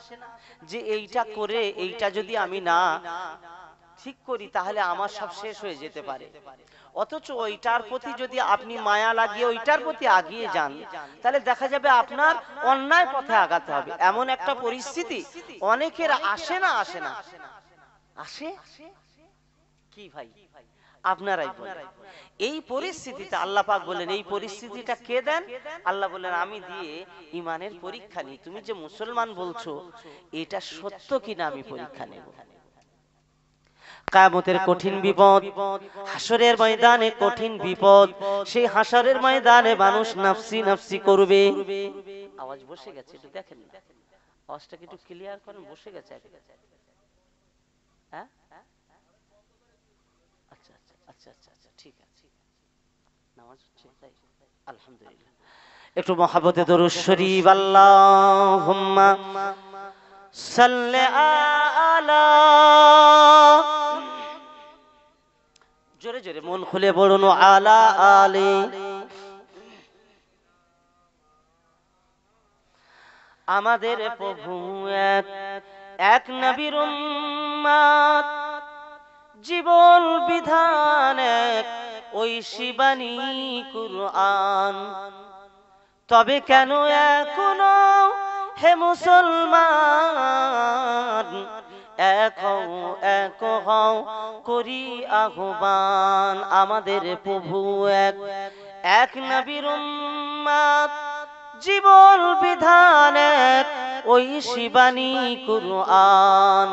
যে এইটা করে, এইটা যদি আমি না ঠিক করি তাহলে আমার সব শেষ হয়ে যেতে পারে। অথচ ওইটার প্রতি যদি আপনি মায়া লাগিয়ে ওইটার প্রতি আগিয়ে যান, তাহলে দেখা যাবে আপনার অন্যায় পথে আগাতে হবে। এমন একটা পরিস্থিতি অনেকের আসে না? আসে না? আসে কি ভাই? আপনারাই বলেন। এই পরিস্থিতিতে আল্লাহ পাক বলেন, এই পরিস্থিতিটা কে দেন? আল্লাহ বলেন, আমি দিয়ে ঈমানের পরীক্ষা নিই। তুমি যে মুসলমান বলছো এটা সত্য কিনা আমি পরীক্ষা নেব। কিয়ামতের কঠিন বিপদ, হাসরের ময়দানে কঠিন বিপদ, সেই হাসরের ময়দানে মানুষ নাফসি নাফসি করবে। আওয়াজ বসে গেছে, একটু দেখেন না, আওয়াজটাকে একটু ক্লিয়ার করেন। বসে গেছে? হ্যাঁ, আচ্ছা আচ্ছা আচ্ছা আচ্ছা আচ্ছা, ঠিক আছে, নামাজ হচ্ছে তাই, আলহামদুলিল্লাহ। একটু মহব্বতে দরুদ শরীফ, আল্লাহুম্মা সাল্লি আলা, জোরে জোরে মন খুলে বলুন, আলা আলি। আমাদের প্রভু এক, এক নবীর উম্মত, জীবন বিধান এক, ওই শিবানী কুরআন। তবে কেন এখনো হে মুসলমান এক হও এক হও করি আহ্বান, আমাদের প্রভু এক, এক নবীর উম্মত, জীবন বিধান এক, ওই শিবানী কুরআন।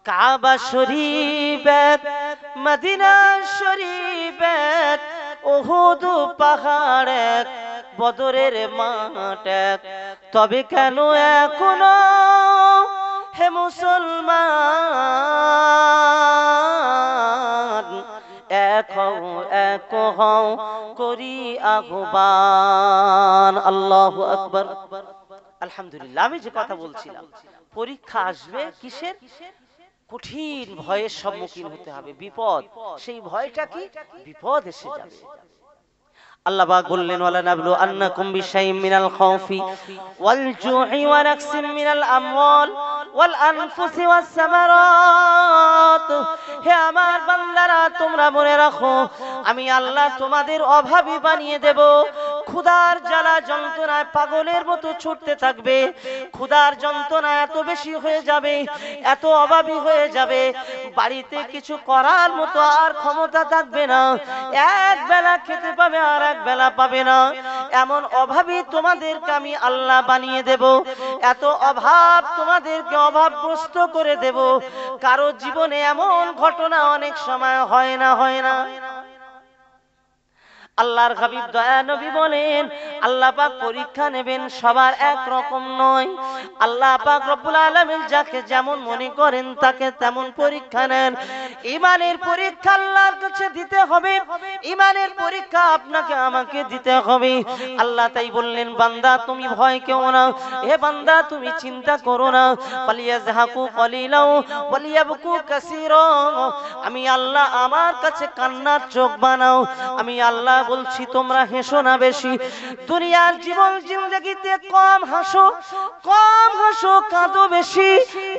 কাবা শরীফ এক, মদিনা শরীফ এক, উহুদ পাহাড় এক, বদরের মাঠ এক, তবে কেন এখনো হে মুসলমান এক হও এক হও করি আহ্বান। আল্লাহু আকবার। আলহামদুলিল্লাহ, আমি যে কথা বলছিলাম, পরীক্ষা আসবে কিসের? কঠিন ভয়ের সম্মুখীন হতে হবে, বিপদ। সেই ভয়টা কি? বিপদ এসে যাবে। আল্লাহ পাক বললেন, ওয়ালা নাবলু আন্নাকুম বিশাইইম মিনাল খাউফি ওয়াল জুই ওয়া নাকসিম মিনাল আমওয়াল ওয়াল আনফুসি ওয়াস সামারাত। হে আমার বান্দারা, তোমরা মনে রাখো, আমি আল্লাহ তোমাদের অভাবী বানিয়ে দেব। ক্ষুধার জ্বালা যন্ত্রণায় পাগলের মতো ছুটতে থাকবে। ক্ষুধার যন্ত্রণা এত বেশি হয়ে যাবে, এত অভাবী হয়ে যাবে, বাড়িতে কিছু করার মতো আর ক্ষমতা থাকবে না। এক বেলা খেতে পাবে আর এক বেলা পাবে না, এমন অভাবী তোমাদেরকে আমি আল্লাহ বানিয়ে দেব। এত অভাব তোমাদেরকে অভাবগ্রস্ত করে দেব। কারো জীবনে এমন ঘটনা অনেক সময় হয় না, হয় না। আল্লাহর হাবিব দয়া নবী বলেন, আল্লাহ পাক পরীক্ষা নেবেন, সবার এক রকম নয়। আল্লাহ পাক রব্বুল আলামিন যাকে যেমন মনে করেন তাকে তেমন পরীক্ষা নেন। ঈমানের পরীক্ষা আল্লাহর কাছে দিতে হবে, ঈমানের পরীক্ষা আপনাকে আমাকে দিতে হবে। আল্লাহ তাই বললেন, বান্দা তুমি ভয় কেও না, হে বান্দা তুমি চিন্তা করো না। ফালিয়াযহাকু কলিলাও ওয়ালিয়াবকু কাসীরা। আমি আল্লাহ আমার কাছে কান্নার চোখ বানাও। আমি আল্লাহ বলছি তোমরা হেসো না বেশি। দুনিয়ার জীবন জিন্দেগিতে কম হাসো, কম হাসো, কাঁদো বেশি।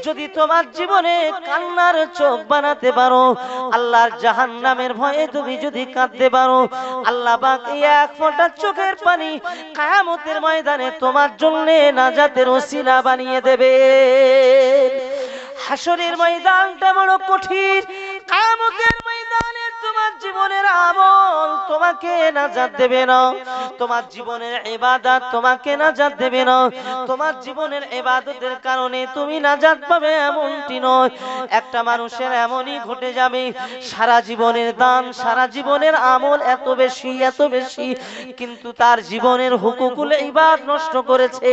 যদি তোমার জীবনে কান্নার চোখ বানাতে পারো, আল্লাহর জাহান্নামের ভয়ে তুমি যদি কাঁদতে পারো, আল্লাহ পাক এক ফোঁটা চোখের পানি কিয়ামতের ময়দানে তোমার জন্য নাজাতের ওসিলা বানিয়ে দেবে। হাসরের ময়দানটা বড় কঠিন। কিয়ামতের ময়দানে তোমার জীবনের আমল তোমাকে নাজাত দেবে না, তোমার জীবনের ইবাদত তোমাকে নাজাত দেবে না। তোমার জীবনের ইবাদতের কারণে তুমি নাজাত পাবে এমনটি নয়। একটা মানুষের এমনই ঘটে যাবে, সারা জীবনের দান, সারা জীবনের আমল এত বেশি, এত বেশি, কিন্তু তার জীবনের হুকুকুল ইবাদ নষ্ট করেছে।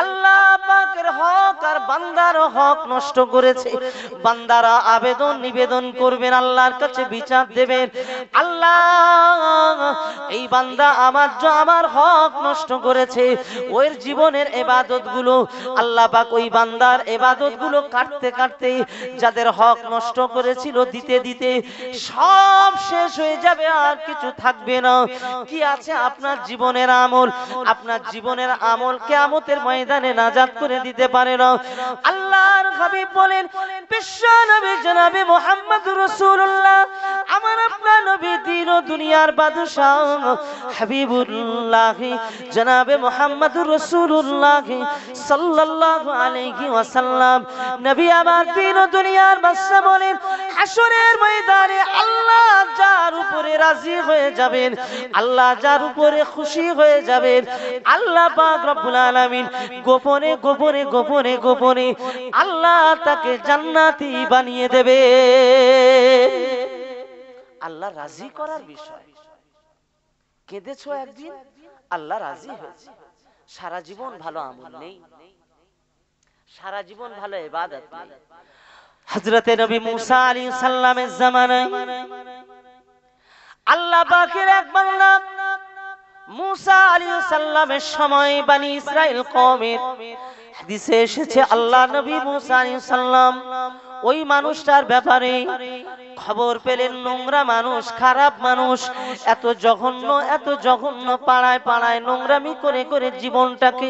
আল্লাহ পাকের হক আর বান্দার হক নষ্ট করেছে। বান্দারা আবেদন নিবেদন করবেন, আল্লাহর কাছে বিচার দেবেন, আল্লাহ এই বান্দা আমার হক নষ্ট করেছে। ওর জীবনের ইবাদত গুলো আল্লাহ পাক ওই বান্দার ইবাদত গুলো কাটতে কাটতে যাদের হক নষ্ট করেছিল দিতে দিতে সব শেষ হয়ে যাবে, আর কিছু থাকবে না। কি আছে আপনার জীবনের আমল? আপনার জীবনের আমল কিয়ামতের ময়দানে নাজাত করে দিতে পারে না। আল্লাহর হাবিব বলেন, বিশ্ব নবী জনাবে মুহাম্মদুর রাসূলুল্লাহ, আমার আপনার নবী দিন ও দুনিয়ার বাদশা হাবিবুল্লাহ জনাবে মুহাম্মদুর রাসূলুল্লাহ সাল্লাল্লাহু আলাইহি ওয়াসাল্লাম, নবী আমার দিন ও দুনিয়ার বাদশা বলেন, হাসরের ময়দানে আল্লাহ যার উপরে রাজি হয়ে যাবেন, আল্লাহ যার উপরে খুশি হয়ে যাবেন, আল্লাহ পাক রব্বুল আলামিন গোপনে গোপনে গোপনে গোপনে আল্লাহ তাকে জান্নাতি বানিয়ে দেবে। আল্লাহ রাজি করার বিষয়। কেঁদেছো একদিন, আল্লাহ রাজি হয়েছে। সারা জীবন ভালো আমল নেই, সারা জীবন ভালো ইবাদত নেই। হযরতে নবী মুসা আলাইহিস সালামের জামানায় আল্লাহ পাকের এক বান্দা মুসা আলাইহিস সালামের সময় বনি ইসরাইল কওমের হাদিসে এসেছে, আল্লাহ নবী মুসা আলাইহিস সালাম ওই মানুষটার ব্যাপারে খবর পেলেন নোংরা মানুষ, খারাপ মানুষ, এত জঘন্য পাড়ায় পাড়ায় নোংরামি করে করে জীবনটাকে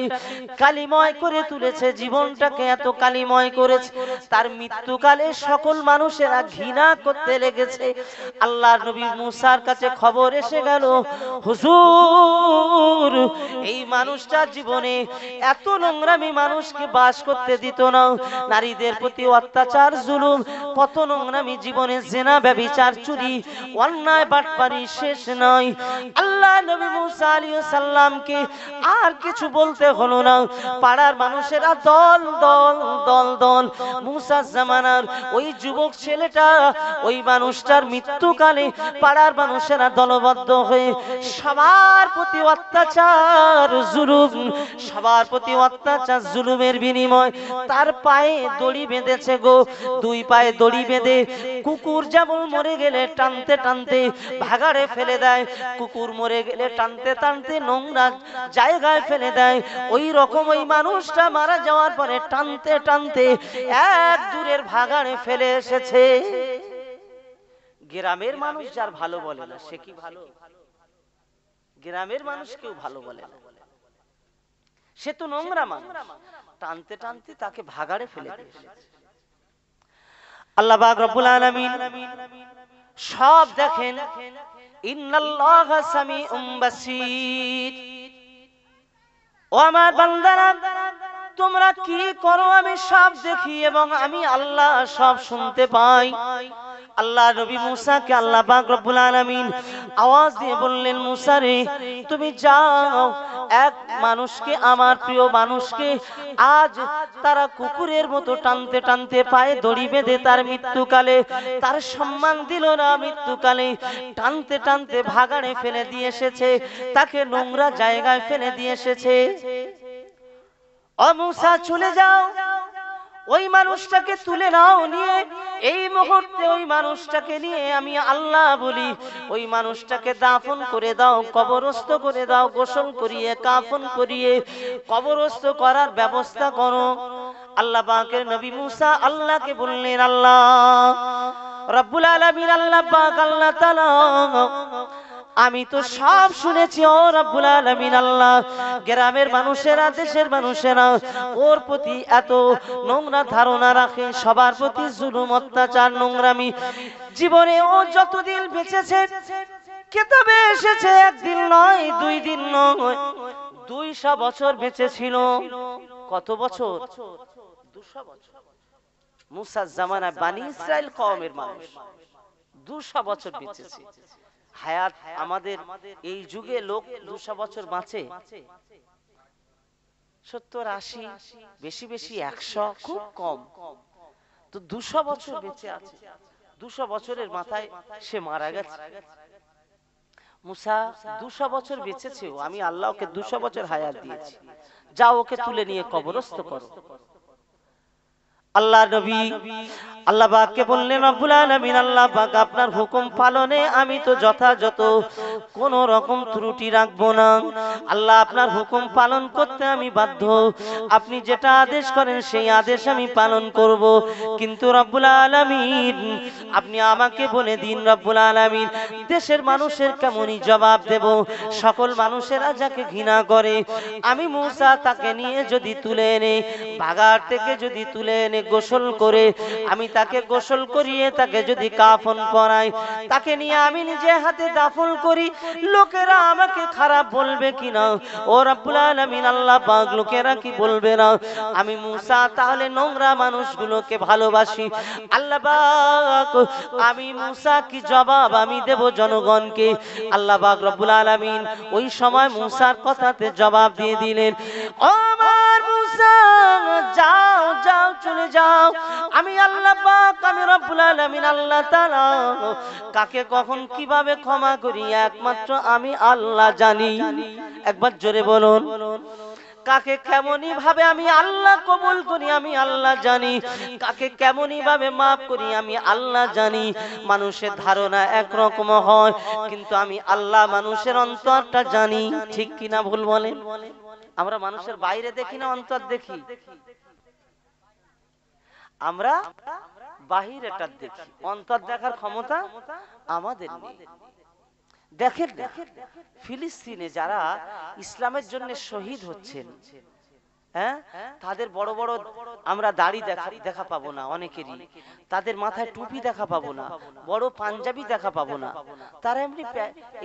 কালিময় করে তুলেছে, জীবনটাকে এত কালিময় করেছে, তার মৃত্যুকালে সকল মানুষেরা ঘৃণা করতে লেগেছে। আল্লাহর নবী মুসার কাছে খবর এসে গেল, হুজুর এই মানুষটা জীবনে এত নোংরামি মানুষকে বাস করতে দিত না, নারীদের প্রতি অত্যাচার জুলুম, কত নোংরামি জীবনে, জিনা ব্যভিচার চুরি অন্যায় বাটপারি শেষ নয়। আল্লাহ নবী মুসা আলাইহিস সালামকে আর কিছু বলতে হলো না, পাড়ার মানুষেরা দল দল দল দল মুসার জামানার ওই যুবক ছেলেটা, ওই মানুষটার মৃত্যুকালে পাড়ার মানুষেরা দলবদ্ধ হয়ে সবার প্রতি অত্যাচার জুলুম, সবার প্রতি অত্যাচার জুলুমের বিনিময় তার পায়ে দড়ি বেঁধেছে গো। দুই পায়ে দড়ি বেঁধে কুকুর যেমন মরে গেলে টানতে টানতে ভাগাড়ে ফেলে দেয়, কুকুর মরে গেলে টানতে টানতে নোংরা জায়গায় ফেলে দেয়, ওই রকম ওই মানুষটা মারা যাওয়ার পরে টানতে টানতে এক দূরের ভাগাড়ে ফেলে এসেছে। গ্রামের মানুষ যার ভালো বলে না সে কি ভালো? গ্রামের মানুষ কেউ ভালো বলে না, সে তো নোংরা মানুষ, টানতে টানতে তাকে ভাগাড়ে ফেলে দিয়েছে। আল্লাহ পাক রব্বুল আলামিন সব দেখেন, ইন্নাল্লাহা সামিউম বাসীর। ও আমার বান্দারা, তোমরা কি করো আমি সব দেখি এবং আমি আল্লাহ সব শুনতে পাই। আল্লাহ নবী মুসাকে আল্লাহ পাক রব্বুল আলামিন আওয়াজ দিয়ে বললেন, মুসা রে তুমি যাও, এক মানুষকে, আমার প্রিয় মানুষকে আজ তারা কুকুরের মতো টানতে টানতে পায়ে দড়ি বেঁধে তার মৃত্যুকালে তার সম্মান দিল না, মৃত্যুকালে টানতে টানতে ভাগাড়ে ফেলে দিয়ে এসেছে, তাকে নোংরা জায়গায় ফেলে দিয়ে এসেছে। ও মুসা চলে যাও, ওই মানুষটাকে তুলে নাও, নিয়ে এই মুহূর্তে ওই মানুষটাকে নিয়ে আমি আল্লাহ বলি, ওই মানুষটাকে দাফন করে দাও, কবরস্থ করে দাও, গোসল করিয়ে কাফন করিয়ে কবরস্থ করার ব্যবস্থা করো। আল্লাহ পাকের নবী মুসা আল্লাহকে বললেন, আল্লাহ রব্বুল আলামিন, আল্লাহ পাক আল্লাহ তাআলা আমি তো সব শুনেছি ও রব্বুল আলামিন আল্লাহ, গ্রামের মানুষেরা, দেশের মানুষেরা ওর প্রতি এত নোংরা ধারণা রাখে, সবার প্রতি জুলুম অত্যাচার নোংরামি। জীবনে ও যতদিন বেঁচেছে কিতাবে এসেছে একদিন নয়, দুই দিন নয়, 200 বছর বেঁচে ছিল। কত বছর? 200 বছর। মুসার জামানায় বনি ইসরাইল কওমের মানুষ 200 বছর বেঁচেছে। হায়াত আমাদের এই যুগে লোক 200 বছর বাঁচে? 70, 80, বেশি বেশি 100, খুব কম। তো 200 বছর বেঁচে আছে, 200 বছরের মাথায় সে মারা গেছে। মুসা 200 বছর বেঁচেছে, আমি আল্লাহ ওকে 200 বছর হায়াত দিয়েছি, যাও ওকে তুলে নিয়ে কবরস্থ করো। আল্লাহ নবী আল্লাহ পাককে বললেন, রব্বুল আলামিন আল্লাহ পাক আপনার হুকুম পালনে আমি তো যথাযথ কোন রকম ত্রুটি রাখবো না। আল্লাহ আপনার হুকুম পালন করতে আমি বাধ্য, আপনি যেটা আদেশ করেন সেই আদেশ আমি পালন করব। কিন্তু রব্বুল আলামিন আপনি আমাকে বলে দিন, রব্বুল আলামিন দেশের মানুষের কেমনই জবাব দেব? সকল মানুষেরা যাকে ঘৃণা করে, আমি মুসা তাকে নিয়ে যদি তুলে এনে ভাগাড় থেকে যদি তুলে এনে গোসল করে আমি তাকে গোসল করিয়ে তাকে যদি কাফন পরাই, তাকে নিয়ে আমি নিজে হাতে দাফন করি, লোকেরা আমাকে খারাপ বলবে কিনা? ও রব্বুল আলামিন আল্লাহ পাক লোকেরা কি বলবে না? আমি মুসা তাহলে নোংরা মানুষগুলোকে ভালোবাসি। আল্লাহ পাক আমি মুসা কি জবাব আমি দেব জনগণকে? আল্লাহ পাক রব্বুল আলামিন ওই সময় মুসার কথাতে জবাব দিয়ে দিলেন, ও আমার মুসা যাও যাও চলে যাও, আমি আল্লাহ পাক, আমি রব্বুল আলামিন আল্লাহ তাআলা কাকে কখন কিভাবে ক্ষমা করি একমাত্র আমি আল্লাহ জানি। একবার জোরে বলুন, কাকে কেমনই ভাবে আমি আল্লাহ কবুল করি আমি আল্লাহ জানি, কাকে কেমনই ভাবে মাফ করি আমি আল্লাহ জানি। মানুষের ধারণা একরকম হয়, কিন্তু আমি আল্লাহ মানুষের অন্তরটা জানি। ঠিক কিনা ভুল বলেন? আমরা মানুষের বাইরে দেখি না, অন্তর দেখি। আমরা বাহিরেটা দেখি, অন্তর দেখার ক্ষমতা আমাদের নেই। দেখেন ফিলিস্তিনে যারা ইসলামের জন্য শহীদ হচ্ছেন, হ্যাঁ, তাদের বড় বড় আমরা দাড়ি দেখা পাবো না অনেকেরই, তাদের মাথায় টুপি দেখা পাবো না, বড় পাঞ্জাবি দেখা পাবো না, তারা এমনি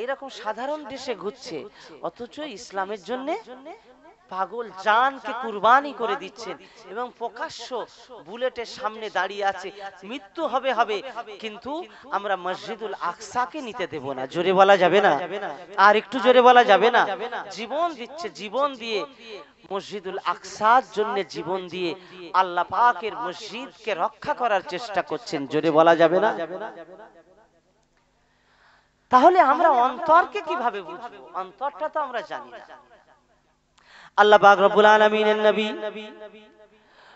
এরকম সাধারণ দেশে ঘুরছে, অথচ ইসলামের জন্য পাগল জানকে কুরবানি করে দিচ্ছেন এবং প্রকাশ্য বুলেটের সামনে দাঁড়িয়ে আছে, মৃত্যু হবে হবে, কিন্তু আমরা মসজিদুল আকসাকে নিতে দেব না। জোরে বলা যাবে না? আর একটু জোরে বলা যাবে না? জীবন দিচ্ছে, জীবন দিয়ে মসজিদুল আকসার জন্য জীবন দিয়ে আল্লাহ পাকের মসজিদকে রক্ষা করার চেষ্টা করছেন। জোরে বলা যাবে না? তাহলে আমরা অন্তরকে কিভাবে বুঝবো? অন্তরটা তো আমরা জানি না। আল্লাহ পাক রব্বুল আলামিনের নবী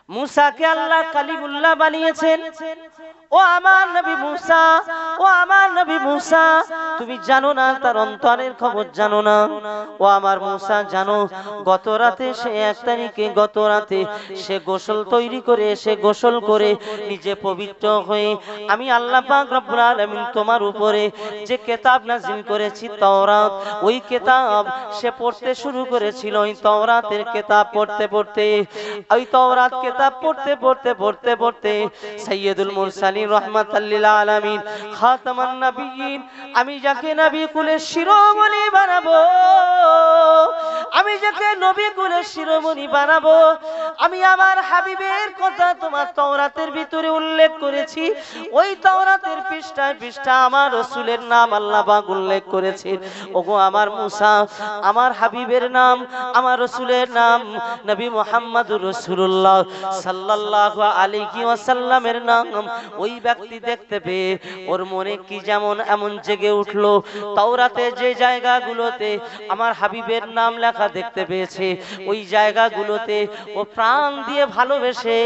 মুসাকে আল্লাহ কালিমুল্লাহ বানিয়েছেন। ও আমার নবী মুসা, ও আমার নবী মুসা, তুমি জানো না তার অন্তরের খবর জানো না? ও আমার মুসা জানো, গত রাতে সে 1 তারিখে গত রাতে সে গোসল তৈরি করে, সে গোসল করে নিজে পবিত্র হয়ে আমি আল্লাহ পাক রব্বুল আলামিন তোমার উপরে যে কিতাব নাযিল করেছি তাওরাত, ওই কিতাব সে পড়তে শুরু করেছিল। ওই তাওরাতের কিতাব পড়তে পড়তে, ওই তাওরাত কিতাব পড়তে পড়তে পড়তে পড়তে সাইয়্যিদুল মুরসালিন রাহমাতাল লিল আলামিন খাতামান নবিয়্যিন, আমি যাকে নবী কুলের শিরোমণি বানাবো, আমি যাকে নবী কুলের শিরোমণি বানাবো, আমি আমার হাবিবের কথা তোমার তাওরাতের ভিতরে উল্লেখ করেছি। ওই তাওরাতের পৃষ্ঠায় পৃষ্ঠা আমার রাসূলের নাম আল্লাহ পাক উল্লেখ করেছেন। ওগো আমার মুসা, আমার হাবিবের নাম, আমার রাসূলের নাম নবী মুহাম্মদুর রাসূলুল্লাহ সাল্লাল্লাহু আলাইহি ওয়াসাল্লামের নাম ওই ব্যক্তি দেখতে পেয়ে ওর মনে কি যেমন এমন জেগে উঠলো। তাওরাতে যে জায়গাগুলোতে আমার হাবিবের নাম লেখা দেখতে পেয়েছে, ওই জায়গাগুলোতে ও প্রাণ দিয়ে ভালোবেসে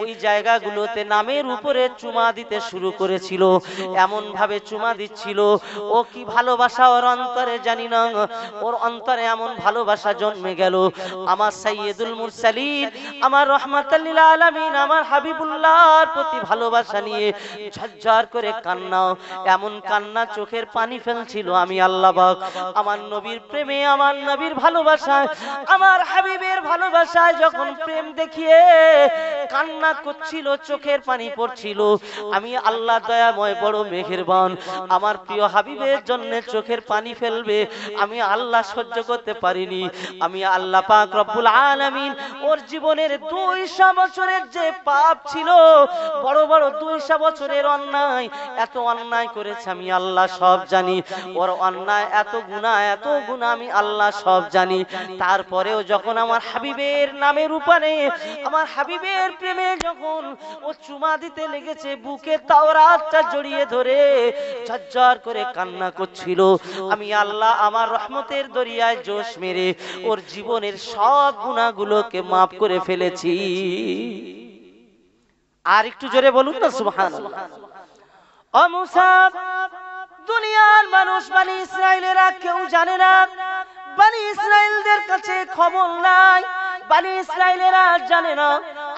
ওই জায়গাগুলোতে নামের উপরে চুমা দিতে শুরু করেছিল। এমন ভাবে চুমা দিচ্ছিল, ও কি ভালোবাসা ওর অন্তরে জানি না, ওর অন্তরে এমন ভালোবাসা জন্মে গেল। আমার সাইয়্যিদুল মুরসালিন, আমার রাহমাতাল লিল আলামিন, আমার হাবিবুল্লাহর প্রতি ভালোবাসা নিয়ে ঝরঝর করে কান্না, এমন কান্না চোখের পানি ফেলছিল। আমি আল্লাহ পাক আমার নবীর প্রেমে, আমার নবীর ভালোবাসায়, আমার হাবিবের ভালোবাসায় যখন প্রেম দেখিয়ে কান্না করছিল, চোখের পানি পড়ছিল, আমি আল্লাহ দয়াময় বড় মেহেরবান, আমার প্রিয় হাবিবের জন্য চোখের পানি ফেলবে, আমি আল্লাহ সহ্য করতে পারিনি। আমি আল্লাহ পাক রব্বুল আলামিন ওর জীবনের 200 বছরের যে পাপ ছিল, বড় বড় 200 বছরের অন্যায়, এত অন্যায় করেছে আমি আল্লাহ সব জানি। ওর অন্যায় এত গুনাহ আমি আল্লাহ সব জানি। তারপরেও যখন আমার হাবিবের নামের উপরে, আমার হাবিবের প্রেমে যখন ও চুমা দিতে লেগেছে, বুকে তাওরাতটা জড়িয়ে ধরে ঝরঝর করে কান্না করছিল, আমি আল্লাহ আমার রহমতের দরিয়ায় জোশ মেরে ওর জীবনের সব গুনাহগুলোকে মাফ করে ফেলেছি। আর একটু জোরে বলুন না সুবহানাল্লাহ। ও মুসা, দুনিয়ার মানুষ বনি ইসরাইলেরা কেউ জানে না, বনি ইসরাইলদের কাছে খবর নাই, বনি ইসরাইলেরা জানে না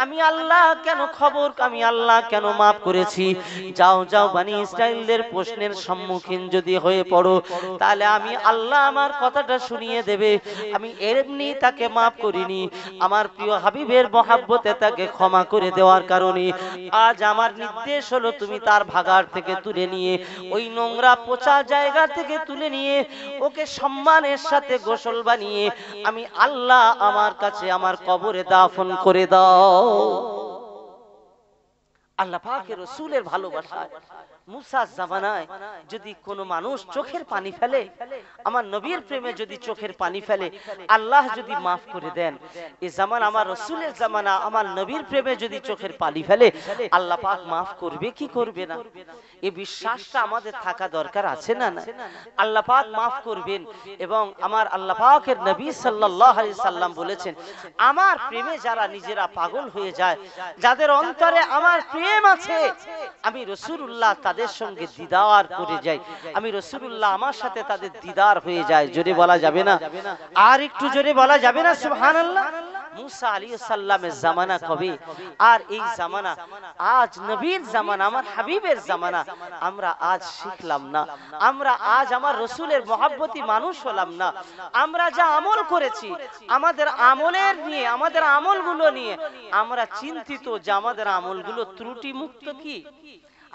আমি আল্লাহ কেন খবর, আমি আল্লাহ কেন মাফ করেছি। যাও যাও বনি ইসরাইলদের প্রশ্নের সম্মুখীন যদি হয়ে পড়ো, তাহলে আমি আল্লাহ আমার কথাটা শুনিয়ে দেবে। আমি এমনি তাকে মাফ করিনি, আমার প্রিয় হাবিবের মহাব্বতে তাকে ক্ষমা করে দেওয়ার কারণে আজ আমার নির্দেশ হলো তুমি তার ভাগাড় থেকে তুলে নিয়ে, ওই নোংরা পচা জায়গা থেকে তুলে নিয়ে ওকে সম্মানের সাথে গোসল বানিয়ে আমি আল্লাহ আমার কাছে আমার কবরে দাফন করে দাও। আল্লাহ পাকের রাসূলের ভালোবাসায় মুসার জামানায় যদি কোনো মানুষ চোখের পানি ফেলে, আমার নবীর প্রেমে যদি চোখের পানি ফেলে, আল্লাহ যদি মাফ করে দেন। এই জামানা আমার রাসূলের জামানা, আমার নবীর প্রেমে যদি চোখের পানি ফেলে, আল্লাহ পাক মাফ করবে কি করবে না, এই বিশ্বাসটা আমাদের থাকা দরকার আছে না? না, আল্লাহ পাক মাফ করবেন। এবং আমার আল্লাহ পাকের নবী সাল্লাল্লাহু আলাইহি সাল্লাম বলেছেন, আমার প্রেমে যারা নিজেরা পাগল হয়ে যায়, যাদের অন্তরে আমার প্রেম আছে, আমি রাসূলুল্লাহ তাদের সঙ্গে দিদার করে যাই, আমি রাসূলুল্লাহ আমার সাথে তাদের দিদার হয়ে যায়। জোরে বলা যাবে না? আর একটু জোরে বলা যাবে না সুবহানাল্লাহ? মুসা আলাইহিস সালামের জামানা কবে, আর এই জামানা আজ নবীর জামানা, আমার হাবিবের জামানা, আমরা আজ শিখলাম না, আমরা আজ আমার রসুলের মহব্বতী মানুষ হলাম না। আমরা যা আমল করেছি, আমাদের আমলের নিয়ে, আমাদের আমলগুলো নিয়ে আমরা চিন্তিত যে আমাদের আমলগুলো ত্রুটি মুক্ত কি,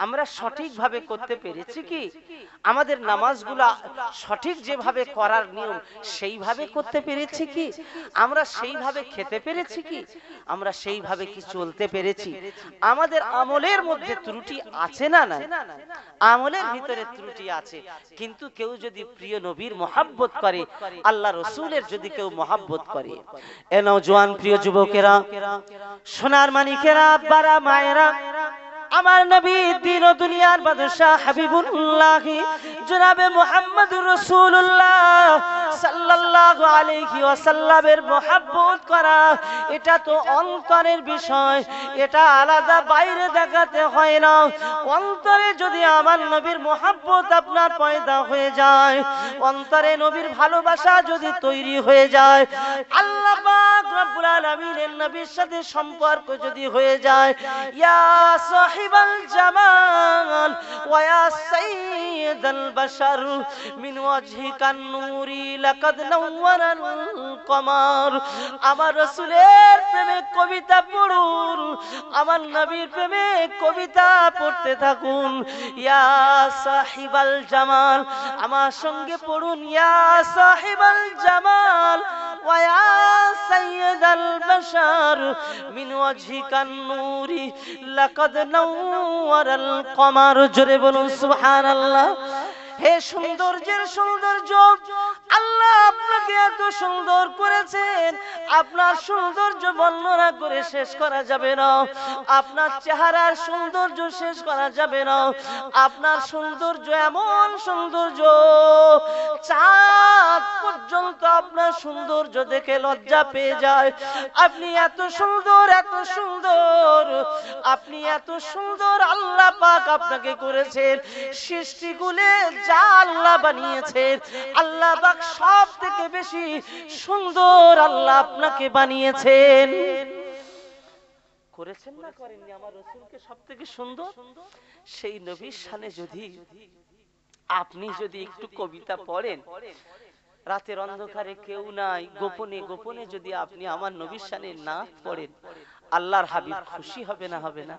আমরা সঠিকভাবে করতে পেরেছি কি, আমাদের নামাজগুলো সঠিক যেভাবে করার নিয়ম সেইভাবে করতে পেরেছি কি, আমরা সেইভাবে খেতে পেরেছি কি, আমরা সেইভাবে কি চলতে পেরেছি। আমাদের আমলের মধ্যে ত্রুটি আছে না না, আমলের ভিতরে ত্রুটি আছে। কিন্তু কেউ যদি প্রিয় নবীর মহব্বত করে, আল্লাহ রসুলের যদি কেউ মহব্বত করে, এ নওজোয়ান প্রিয় যুবকেরা, সোনার মানিকেরা, আব্বারা, মায়েরা, আমার নবী দিন ও দুনিয়ার বাদশাহ হাবিবুল্লাহ জনাবে মুহাম্মদুর রাসূলুল্লাহ সাল্লাল্লাহু আলাইহি ওয়াসাল্লামের মহব্বত করা, এটা তো অন্তরের বিষয়, এটা আলাদা বাইরে দেখাতে হয় না। অন্তরে যদি আমার নবীর মহব্বত আপনার পয়দা হয়ে যায়, অন্তরে নবীর ভালোবাসা যদি তৈরি হয়ে যায়, আল্লাহ পাক রব্বুল আলামিনের নবীর সাথে সম্পর্ক যদি হয়ে যায়, ইয়া সাহিবাল জামাল ওয়া ইয়া সাইয়্যিদাল বাশার মিন ওয়াজহিকান নূরি লাকাদ নাওয়ারাল কমার। আমার রাসূলের প্রেমে কবিতা পড়ুন, আমার নবীর প্রেমে কবিতা পড়তে থাকুন। ইয়া সাহিবাল জামাল, আমার সঙ্গে পড়ুন, ইয়া সাহিবাল জামাল ওয়া ইয়া সাইয়্যিদাল বাশার মিন ওয়াজহিকান নূরি লাকাদ নাওয়ারাল কমার। জোরে বলুন সুবহানাল্লাহ। হে সৌন্দর্যের সৌন্দর্য, আল্লাহ আপনাকে এত সুন্দর করেছেন, আপনার সৌন্দর্য বর্ণনা করে শেষ করা যাবে না, আপনার চেহারার সৌন্দর্য শেষ করা যাবে না। আপনার সৌন্দর্য এমন সৌন্দর্য, চাঁদ পর্যন্ত আপনার সৌন্দর্য দেখে লজ্জা পেয়ে যায়। আপনি এত সুন্দর, এত সুন্দর, আপনি এত সুন্দর, আল্লাহ পাক আপনাকে করেছেন। সৃষ্টিকুলে যা আল্লাহ বানিয়েছেন, আল্লাহ পাক সব থেকে বেশি সুন্দর আল্লাহ আপনাকে বানিয়েছেন। করেছেন না করেননি আমার রাসূলকে সব থেকে সুন্দর? সেই নবীর শানে যদি আপনি যদি একটু কবিতা পড়েন, রাতের অন্ধকারে কেউ নাই, গোপনে গোপনে যদি আপনি আমার নবীর শানে নাত পড়েন, আল্লাহর হাবিব খুশি হবে না হবে না?